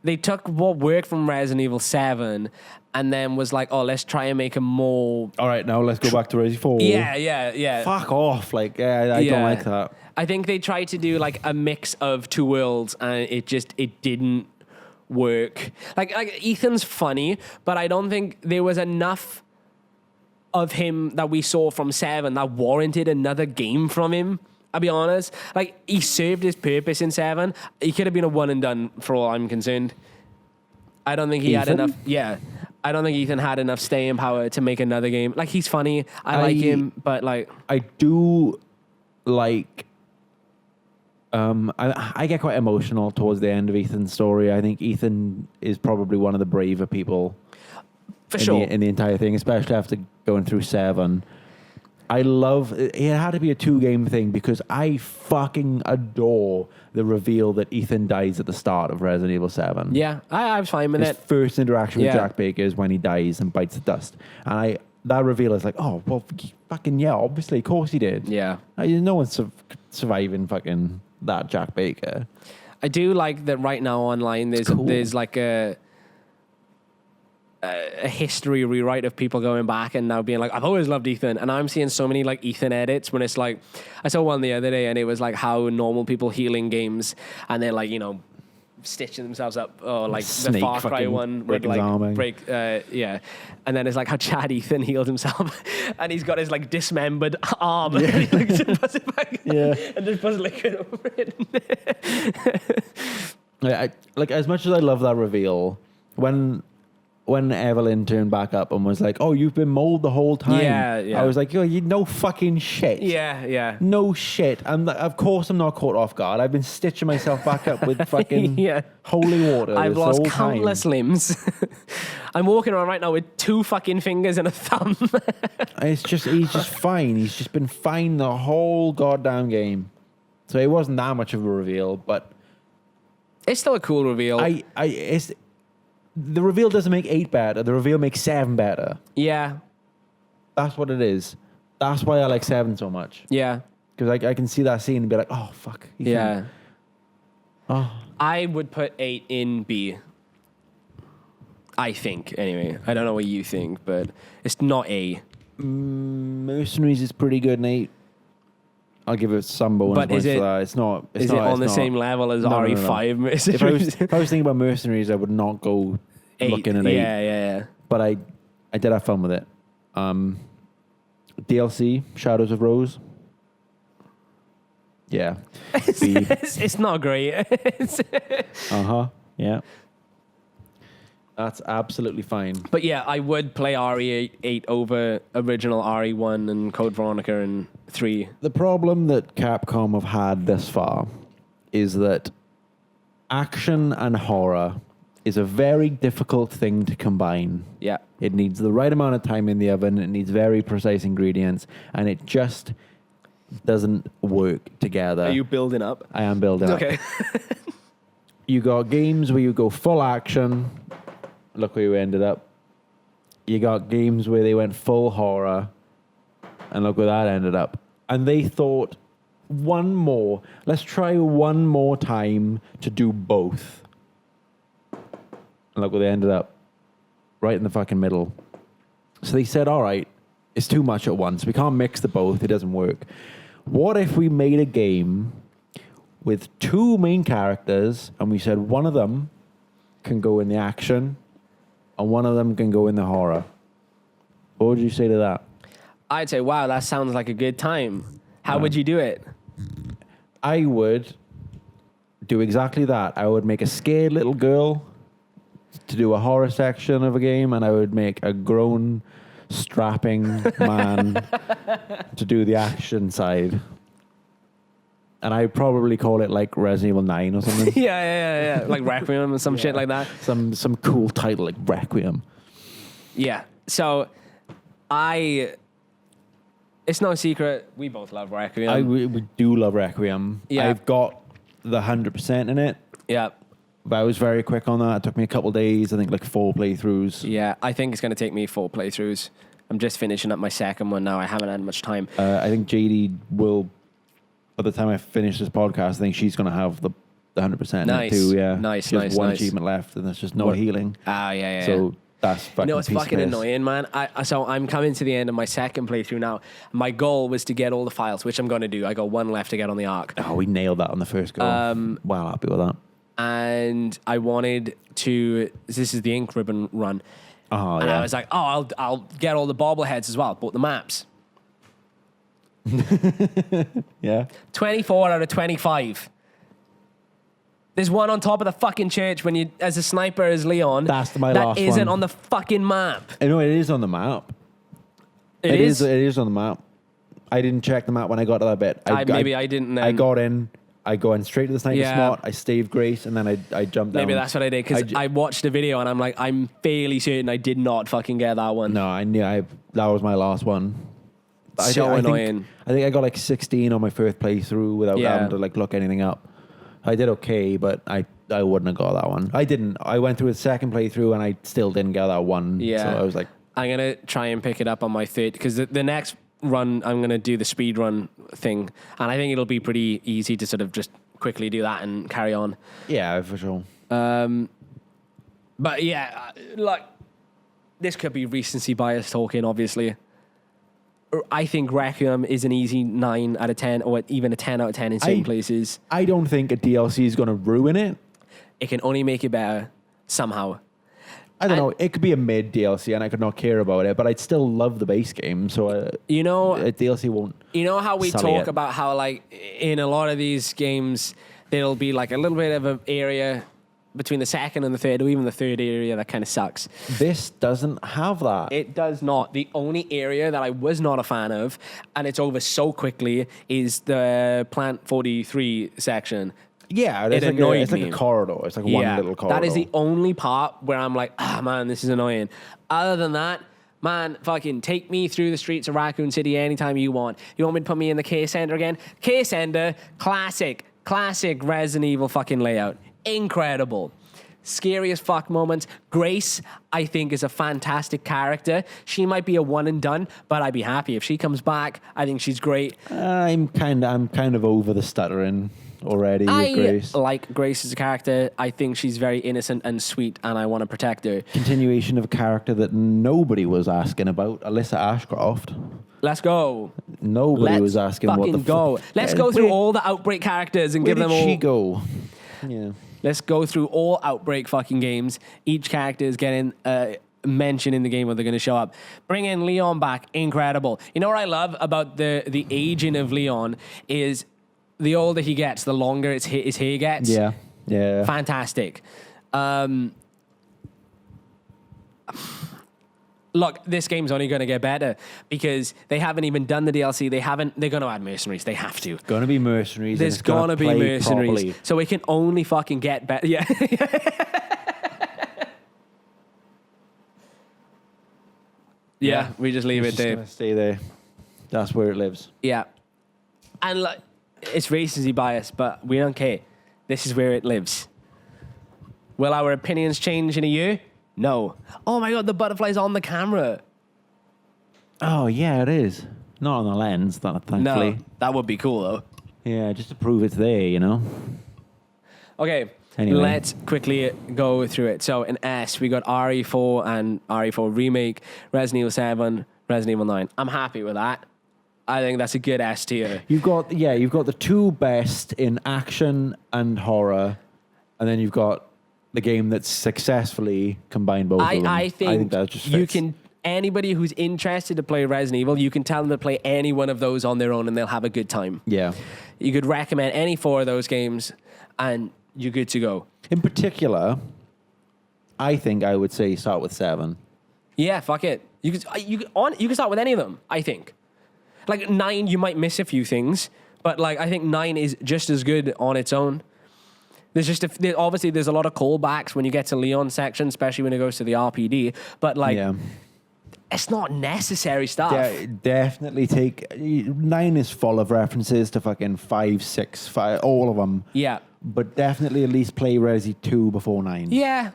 they took what worked from Resident Evil 7 and then was like, oh, let's try and make a more. All right, now let's go back to Resident 4. Yeah. Fuck off. Like, I don't like that. I think they tried to do like a mix of two worlds and it didn't work. Like Ethan's funny, but I don't think there was enough of him that we saw from 7 that warranted another game from him. I'll be honest. Like, he served his purpose in 7. He could have been a one and done for all I'm concerned. I don't think he had Ethan? enough. Yeah. I don't think Ethan had enough staying power to make another game. Like, he's funny. I like him, but like. I do like. I get quite emotional towards the end of Ethan's story. I think Ethan is probably one of the braver people For sure. in the entire thing, especially after going through 7. I love it. Had to be a 2-game thing because I fucking adore the reveal that Ethan dies at the start of Resident Evil 7. Yeah, I was fine with His it. first interaction with Yeah. Jack Baker is when he dies and bites the dust. And that reveal is like, oh, well, fucking yeah, obviously, of course he did. Yeah. No one's surviving fucking that Jack Baker. I do like that right now online there's like a history rewrite of people going back and now being like, I've always loved Ethan. And I'm seeing so many like Ethan edits when it's like, I saw one the other day and it was like how normal people heal in games and they're like, stitching themselves up. Oh, like Snake the Far Cry fucking one would breaking his arm out. break, yeah. And then it's like how Chad Ethan healed himself and he's got his like dismembered arm and he like just puts it back and just puts liquid over it. Like, as much as I love that reveal, when Evelyn turned back up and was like, oh, you've been mold the whole time. Yeah. I was like, yo, you no fucking shit. Yeah. No shit. Of course I'm not caught off guard. I've been stitching myself back up with fucking holy water. I've this lost whole countless time. limbs. I'm walking around right now with 2 fucking fingers and a thumb. He's just fine. He's just been fine the whole goddamn game. So it wasn't that much of a reveal, but It's still a cool reveal. the reveal doesn't make 8 better. The reveal makes 7 better. Yeah. That's what it is. That's why I like 7 so much. Yeah. Because I can see that scene and be like, oh, fuck. Yeah. Oh. I would put 8 in B. I think, anyway. I don't know what you think, but it's not A. Mercenaries is pretty good, Nate. I'll give it some bonus But points is it- for that. It's not. Is it on the same level as No. RE5? If I was thinking about Mercenaries, I would not go 8. looking at 8. Yeah. But I did have fun with it. DLC, Shadows of Rose. Yeah. B. It's not great. Yeah. That's absolutely fine. But yeah, I would play RE8 over original RE1 and Code Veronica and 3. The problem that Capcom have had this far is that action and horror is a very difficult thing to combine. Yeah. It needs the right amount of time in the oven. It needs very precise ingredients, and it just doesn't work together. Are you building up? I am building up. Okay. You got games where you go full action. Look where you ended up. You got games where they went full horror, and look where that ended up. And they thought, let's try one more time to do both. And look where they ended up. Right in the fucking middle. So they said, all right, it's too much at once. We can't mix the both. It doesn't work. What if we made a game with two main characters and we said one of them can go in the action and one of them can go in the horror? What would you say to that? I'd say, wow, that sounds like a good time. How would you do it? I would do exactly that. I would make a scared little girl to do a horror section of a game, and I would make a grown, strapping man to do the action side. And I'd probably call it like Resident Evil 9 or something. yeah. Like Requiem or some shit like that. Some cool title like Requiem. Yeah. So, it's no secret, we both love Requiem. We do love Requiem. Yeah. I've got the 100% in it. Yeah. But I was very quick on that. It took me a couple of days. I think like 4 playthroughs. Yeah, I think it's going to take me 4 playthroughs. I'm just finishing up my second one now. I haven't had much time. I think JD will, by the time I finish this podcast, I think she's going to have the 100% Nice. in it too. Yeah. Nice, she has nice, one nice. achievement left, and there's just no healing. Yeah. So that's fucking. You know, it's piece of fucking piss. annoying, man. So I'm coming to the end of my second playthrough now. My goal was to get all the files, which I'm going to do. I got 1 left to get on the Ark. Oh, we nailed that on the first go. Well happy with that. And I wanted to. This is the ink ribbon run. Oh, And yeah. I was like, I'll get all the bobbleheads as well. Bought the maps. Yeah. 24 out of 25. There's one on top of the fucking church when you, as a sniper, as Leon. That's my that last isn't one. on the fucking map. I know it is on the map. It is? It is on the map. I didn't check the map when I got to that bit. Maybe I didn't then. I got in. I go in straight to the sniper Yeah. spot. I staved Grace, and then I jumped down. Maybe that's what I did, because I watched the video and I'm like, I'm fairly certain I did not fucking get that one. No, I knew that was my last one. But So annoying. I think I got like 16 on my first playthrough without having to like look anything up. I did okay, but I wouldn't have got that one. I didn't. I went through a second playthrough and I still didn't get that one. Yeah. So I was like, I'm going to try and pick it up on my third, because the next run, I'm going to do the speed run thing. And I think it'll be pretty easy to sort of just quickly do that and carry on. yeah, for sure. But yeah, like, this could be recency bias talking, obviously. I think Requiem is an easy 9 out of 10, or even a 10 out of 10 in certain places. I don't think a DLC is going to ruin it. It can only make it better somehow. I don't know. It could be a mid DLC, and I could not care about it, but I'd still love the base game. So a DLC won't. You know how we sully talk it. about how, like, in a lot of these games, there'll be like a little bit of an area between the second and the third, or even the third area that kind of sucks. This doesn't have that. It does not. The only area that I was not a fan of, and it's over so quickly, is the Plant 43 section. Yeah, It annoyed it's like me. a corridor. It's like one little corridor. That is the only part where I'm like, man, this is annoying. Other than that, man, fucking take me through the streets of Raccoon City anytime you want. You want me to put me in the K Center again? K Center, classic Resident Evil fucking layout. Incredible. Scary as fuck moments. Grace, I think, is a fantastic character. She might be a one and done, but I'd be happy if she comes back. I think she's great. I'm kind of over the stuttering already with Grace. I like Grace as a character. I think she's very innocent and sweet, and I want to protect her. Continuation of a character that nobody was asking about, Alyssa Ashcroft. Let's go. Nobody was asking what the go. Let's go through all the Outbreak characters and where give them did all. she go? Yeah. Let's go through all Outbreak fucking games. Each character is getting mentioned in the game where they're going to show up. Bring in Leon back. Incredible. You know what I love about the aging of Leon is the older he gets, the longer his hair gets. Yeah. Yeah. Fantastic. look, this game's only going to get better because they haven't even done the DLC. They're going to add mercenaries. They have to. Gonna be mercenaries. There's going to be mercenaries. Properly. So it can only fucking get better. Yeah. Yeah, we just leave it there. Gonna stay there. That's where it lives. Yeah. And like, it's recency bias, but we don't care. This is where it lives. Will our opinions change in a year? No. Oh my God, the butterfly's on the camera. Oh yeah, it is. Not on the lens, thankfully. No, that would be cool though. Yeah, just to prove it's there, you know. Okay, Anyway. let's quickly go through it. So in S, we got RE4 and RE4 Remake, Resident Evil 7, Resident Evil 9. I'm happy with that. I think that's a good S tier. You've got the two best in action and horror, and then you've got the game that's successfully combined both of them. I think that just you fits. can, anybody who's interested to play Resident Evil, you can tell them to play any one of those on their own and they'll have a good time. Yeah. You could recommend any 4 of those games and you're good to go. In particular, I think I would say start with 7. Yeah, fuck it. You can start with any of them, I think. Like 9, you might miss a few things, but like I think 9 is just as good on its own. There's just obviously there's a lot of callbacks when you get to Leon's section, especially when it goes to the RPD. But like, it's not necessary stuff. Definitely take 9 is full of references to fucking 5, 6, 5, all of them. Yeah, But definitely at least play Resi 2 before 9. yeah.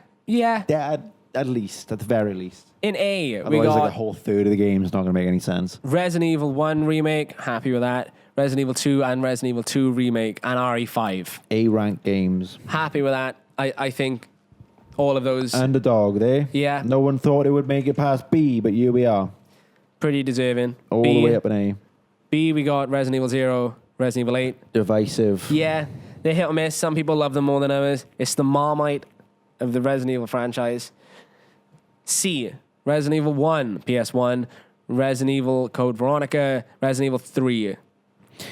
At least, at the very least. In A, we Otherwise, got like a whole third of the game is not going to make any sense. Resident Evil 1 Remake, happy with that. Resident Evil 2 and Resident Evil 2 Remake and RE5. A-rank games. Happy with that. I think all of those Underdog there. Yeah. No one thought it would make it past B, but here we are. pretty deserving. All B, the way up in A. B, we got Resident Evil 0, Resident Evil 8. Divisive. Yeah, they're hit or miss. Some people love them more than others. It's the Marmite of the Resident Evil franchise. C, Resident Evil 1, PS1, Resident Evil Code Veronica, Resident Evil 3.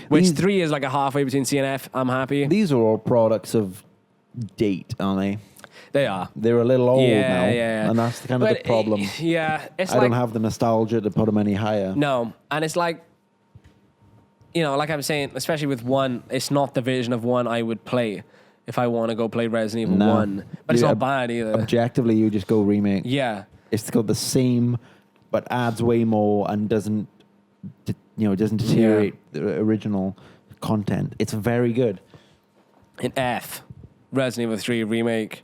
Which 3 is like a halfway between C and F. I'm happy. These are all products of date, aren't they? They are. They're a little old now. Yeah. And that's kind of the problem. Yeah, it's I like... don't have the nostalgia to put them any higher. No, and it's like, you know, like I'm saying, especially with 1, it's not the version of 1 I would play if I want to go play Resident Evil 1. But it's not bad either. Objectively, you just go remake. Yeah. It's got the same, but adds way more and doesn't deteriorate the original content. It's very good. In F, Resident Evil 3 Remake,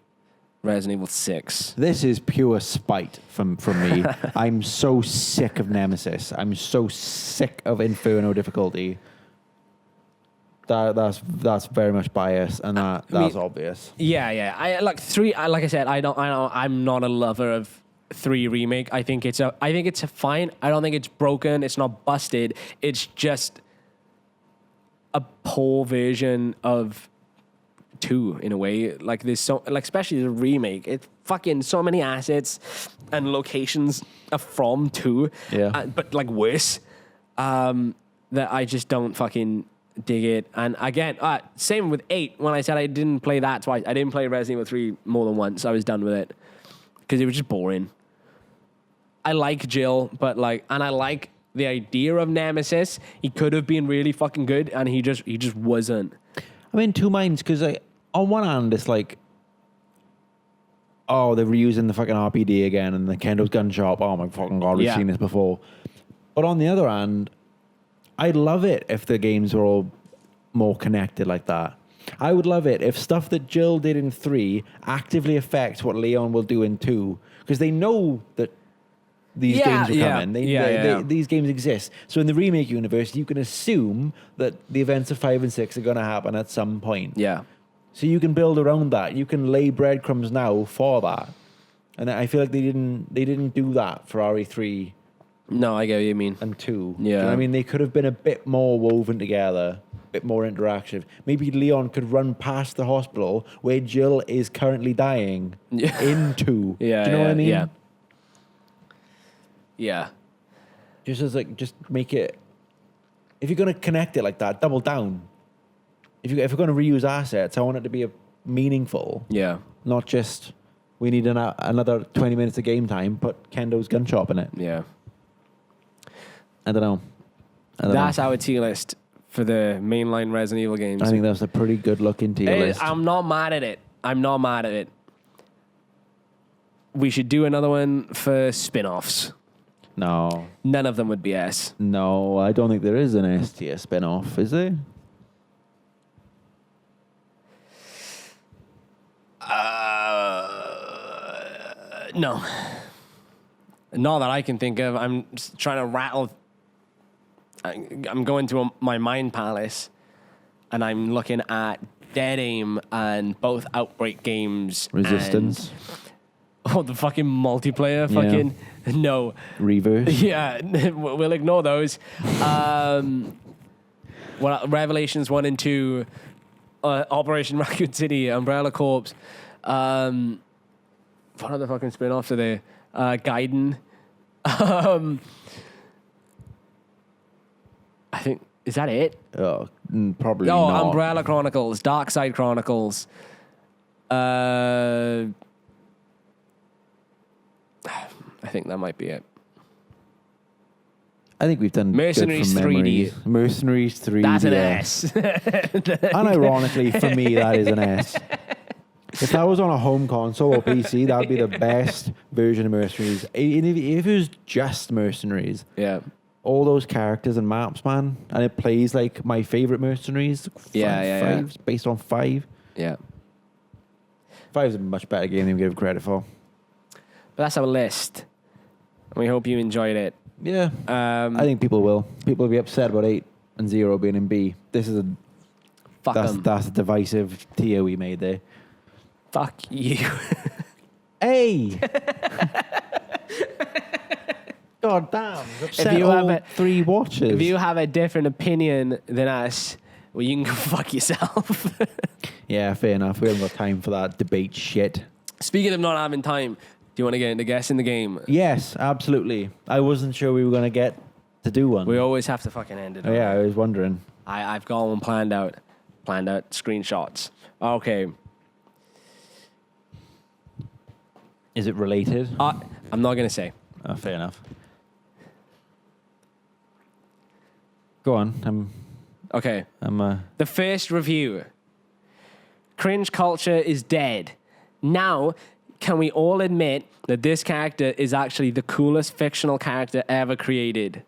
Resident Evil 6. This is pure spite from me. I'm so sick of Nemesis. I'm so sick of Inferno difficulty. That's very much bias, and that's obvious. Yeah. I like 3. Like I said, I'm not a lover of 3 Remake. I think it's a fine. I don't think it's broken. It's not busted. It's just a poor version of 2 in a way. Like there's so, like especially the remake, it's fucking so many assets and locations are from 2. Yeah. But like worse. That I just don't fucking dig it. And again, same with 8. When I said I didn't play that twice, I didn't play Resident Evil 3 more than once. I was done with it because it was just boring. I like Jill, but and I like the idea of Nemesis. He could have been really fucking good, and he just wasn't. I'm in two minds because on one hand it's like, oh, they're reusing the fucking RPD again and the Kendo's gun shop. Oh my fucking god, we've seen this before. But on the other hand, I'd love it if the games were all more connected like that. I would love it if stuff that Jill did in 3 actively affects what Leon will do in 2, because they know that these games are coming. These games exist. So in the remake universe, you can assume that the events of 5 and 6 are going to happen at some point. Yeah. So you can build around that. You can lay breadcrumbs now for that. And I feel like they didn't do that for RE3 No, I get what you mean. and 2. Yeah. Do you know what I mean? They could have been a bit more woven together, a bit more interactive. Maybe Leon could run past the hospital where Jill is currently dying in 2. Yeah. Do you know what I mean? Yeah. Yeah. Just make it. If you're going to connect it like that, double down. If you're going to reuse assets, I want it to be meaningful, Yeah. not just We need another 20 minutes of game time. Put Kendo's gun shop in it. Yeah. I don't know. That's our tier list for the mainline Resident Evil games. I think that's a pretty good look into your list. I'm not mad at it. We should do another one for spin-offs. No. None of them would be S. No, I don't think there is an S tier spin-off, is there? No. Not that I can think of. I'm just trying to rattle. I'm going to my mind palace, and I'm looking at Dead Aim and both Outbreak games. Resistance. The fucking multiplayer. Fucking no. Reverse. Yeah, we'll ignore those. Revelations 1 and 2, Operation Raccoon City, Umbrella Corps. What other fucking spin-offs are there? Gaiden. I think, is that it? Oh, probably No, not. Umbrella Chronicles, Dark Side Chronicles. I think that might be it. I think we've done Mercenaries good from 3D. memories. Mercenaries 3D. That's an S. Unironically, for me, that is an S. If that was on a home console or PC, that would be the best version of Mercenaries. If it was just Mercenaries, Yeah. all those characters and maps, man, and it plays like my favorite Mercenaries. Five's based on 5. Yeah. 5's a much better game than we give credit for. But that's our list. And we hope you enjoyed it. Yeah. I think people will. People will be upset about 8 and 0 being in B. This is that's a divisive tier we made there. Fuck you. Hey! God damn. Upset If you all have 3 watches. If you have a different opinion than us, well, you can go fuck yourself. Yeah, fair enough. We haven't got time for that debate shit. Speaking of not having time, do you want to get into guessing the game? Yes, absolutely. I wasn't sure we were going to get to do one. We always have to fucking end it. Oh, yeah, I was wondering. I've got one planned out. Screenshots. Okay. Is it related? I'm not going to say. Oh, fair enough. Go on. Okay. I'm The first review. Cringe culture is dead. Now, can we all admit that this character is actually the coolest fictional character ever created?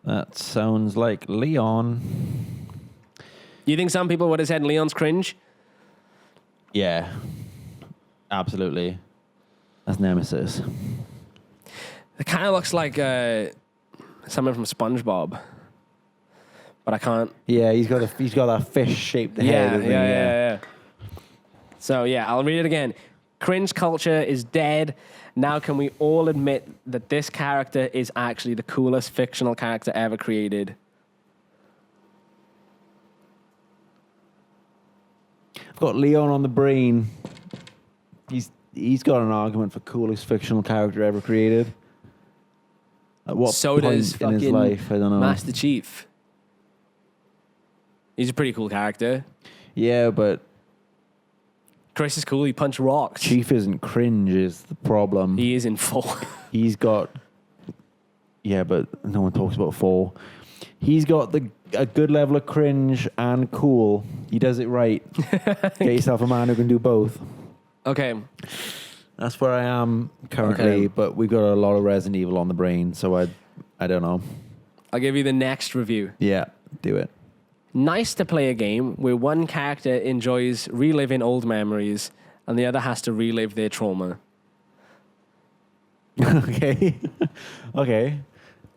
That sounds like Leon. You think some people would have said Leon's cringe? Yeah. Absolutely. That's Nemesis. It kind of looks like someone from SpongeBob. But I can't. Yeah, he's got that fish-shaped head. Yeah. So, yeah, I'll read it again. Cringe culture is dead. Now can we all admit that this character is actually the coolest fictional character ever created? I've got Leon on the brain. He's got an argument for coolest fictional character ever created. At what So point does in his fucking life? I don't know. Master Chief. He's a pretty cool character. Yeah, but Chris is cool. He punched rocks. Chief isn't cringe is the problem. He is in 4. He's got... Yeah, but no one talks about 4. He's got a good level of cringe and cool. He does it right. Get yourself a man who can do both. Okay. That's where I am currently, but we've got a lot of Resident Evil on the brain, so I don't know. I'll give you the next review. Yeah, do it. Nice to play a game where one character enjoys reliving old memories and the other has to relive their trauma. Okay. Okay.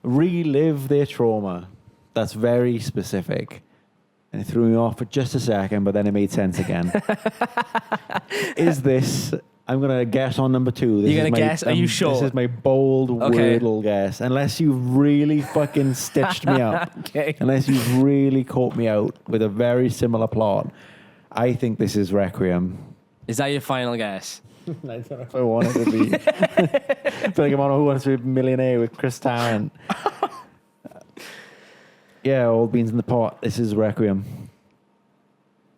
Relive their trauma. That's very specific. And it threw me off for just a second, but then it made sense again. Is this... I'm going to guess on number 2. You're going to guess? Are you sure? This is my bold Okay. wordle guess. Unless you've really fucking stitched me up. Okay. Unless you've really caught me out with a very similar plot. I think this is Requiem. Is that your final guess? I don't know if I want it to be. I feel like I'm on Who Wants to Be a Millionaire with Chris Tarrant. Yeah, all beans in the pot. This is Requiem.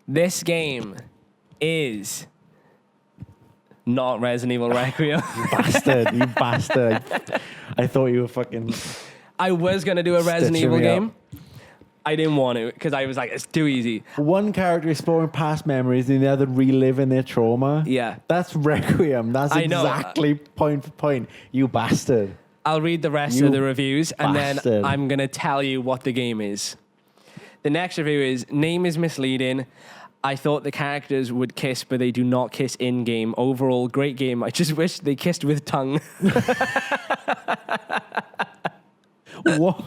This game is not Resident Evil Requiem. You bastard. I thought you were fucking... I was going to do a Resident Stitching Evil me game. I didn't want to because I was like, it's too easy. One character exploring past memories and the other reliving their trauma. Yeah. That's Requiem. That's I know. exactly point for point. You bastard. I'll read the rest You of the reviews and then bastard. I'm going to tell you what the game is. The next review is, name is misleading. I thought the characters would kiss, but they do not kiss in-game. Overall, great game. I just wish they kissed with tongue. What?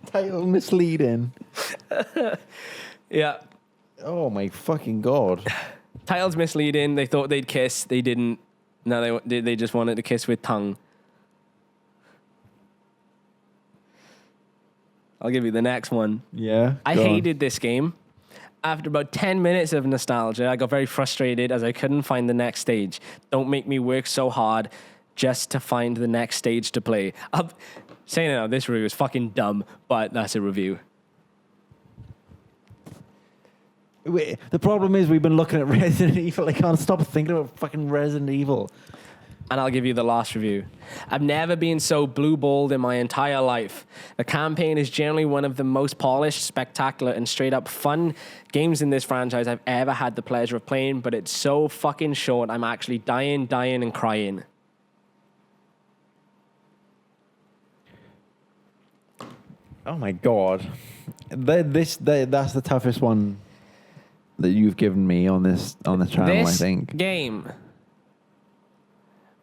Title misleading. Yeah. Oh my fucking God. Title's misleading. They thought they'd kiss. They didn't. No, they just wanted to kiss with tongue. I'll give you the next one. Yeah. I go on. hated this game. After about 10 minutes of nostalgia, I got very frustrated as I couldn't find the next stage. Don't make me work so hard just to find the next stage to play. Saying now, this review is fucking dumb, but that's a review. Wait, the problem is we've been looking at Resident Evil. I can't stop thinking about fucking Resident Evil. And I'll give you the last review. I've never been so blue-balled in my entire life. The campaign is generally one of the most polished, spectacular, and straight-up fun games in this franchise I've ever had the pleasure of playing, but it's so fucking short, I'm actually dying, and crying. Oh my God. That's the toughest one that you've given me on this channel, I This think. game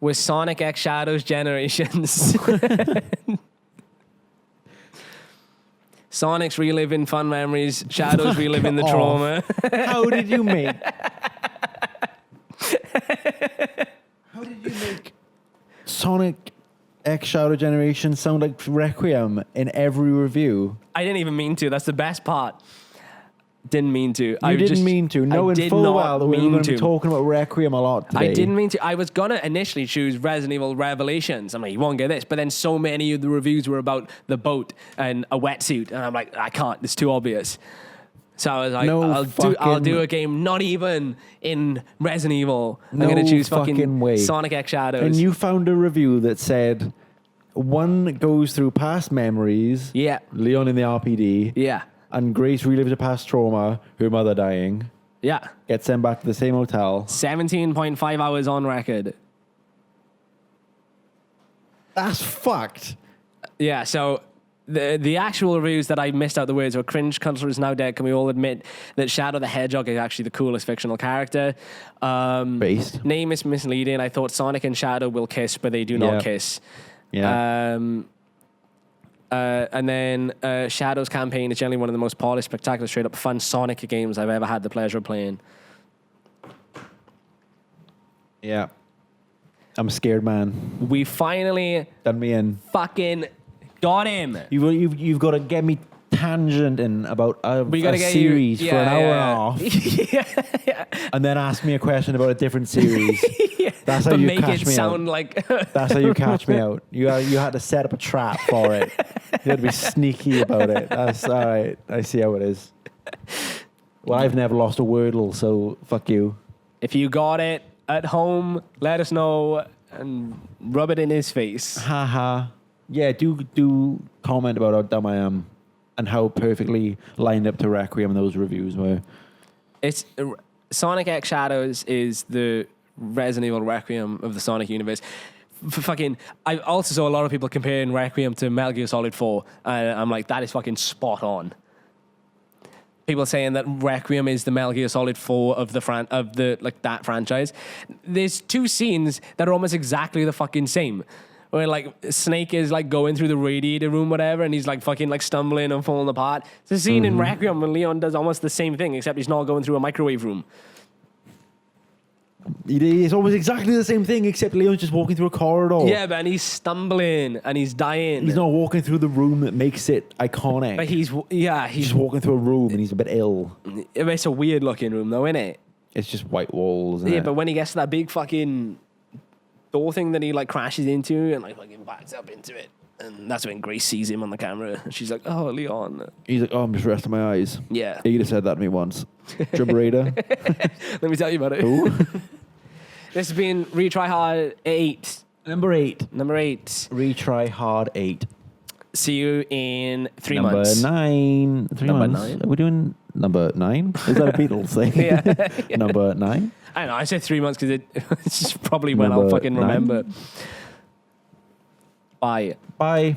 was Sonic X Shadows Generations. Sonic's reliving fun memories, Shadows reliving the off. trauma. How did you make Sonic X Shadow Generation sound like Requiem in every review? I didn't even mean to. That's the best part. Didn't mean to. You didn't mean to. Knowing full well that we were going to be talking about Requiem a lot today. I didn't mean to. I was going to initially choose Resident Evil Revelations. I'm like, you won't get this. But then so many of the reviews were about the boat and a wetsuit. And I'm like, I can't. It's too obvious. So I was like, I'll do a game not even in Resident Evil. I'm going to choose fucking way. Sonic X Shadows. And you found a review that said one goes through past memories. Yeah. Leon in the RPD. Yeah. And Grace relives a past trauma, her mother dying. Yeah. Gets sent back to the same hotel. 17.5 hours on record. That's fucked. Yeah, so the actual reviews that I missed out the words were cringe, Cuddler is now dead. Can we all admit that Shadow the Hedgehog is actually the coolest fictional character? Based. Name is misleading. I thought Sonic and Shadow will kiss, but they do not kiss. Yeah. And then Shadow's campaign is generally one of the most polished, spectacular, straight-up fun Sonic games I've ever had the pleasure of playing. Yeah. I'm a scared man. We finally Done me in. fucking got him. You've got to get me tangenting about a get series you, for an hour and a half. yeah. And then ask me a question about a different series. Yeah. That's how But you make catch it me sound out. like That's how you catch me out. You had to set up a trap for it. You had to be sneaky about it. That's all right. I see how it is. Well, I've never lost a Wordle, so fuck you. If you got it at home, let us know and rub it in his face. Haha. Yeah, do comment about how dumb I am and how perfectly lined up to Requiem those reviews were. It's Sonic X Shadows is the Resident Evil Requiem of the Sonic universe. I also saw a lot of people comparing Requiem to Metal Gear Solid 4. I'm like, that is fucking spot on. People saying that Requiem is the Metal Gear Solid 4 of that franchise. There's two scenes that are almost exactly the fucking same. Where like Snake is like going through the radiator room, whatever, and he's like fucking like stumbling and falling apart. It's a scene in Requiem when Leon does almost the same thing, except he's not going through a microwave room. It's almost exactly the same thing, except Leon's just walking through a corridor. Yeah, but and he's stumbling and he's dying. He's not walking through the room that makes it iconic. But he's just walking through a room and he's a bit ill. It's a weird looking room though, isn't it? It's just white walls. Isn't Yeah, it? but when he gets to that big fucking door thing that he like crashes into and like fucking backs up into it, and that's when Grace sees him on the camera and she's like, "Oh, Leon." He's like, "Oh, I'm just resting my eyes." Yeah. He'd have said that to me once. Jump Raider. Let me tell you about it. Ooh. This has been Retry Hard 8. Number 8. Number 8. Retry Hard 8. See you in 3 months. Number 9. 3 Number months. 9? Are we doing number 9? Is that a Beatles thing? Yeah. Number 9. I don't know. I said 3 months because it's just probably when Number I'll fucking 9? remember. Bye. Bye.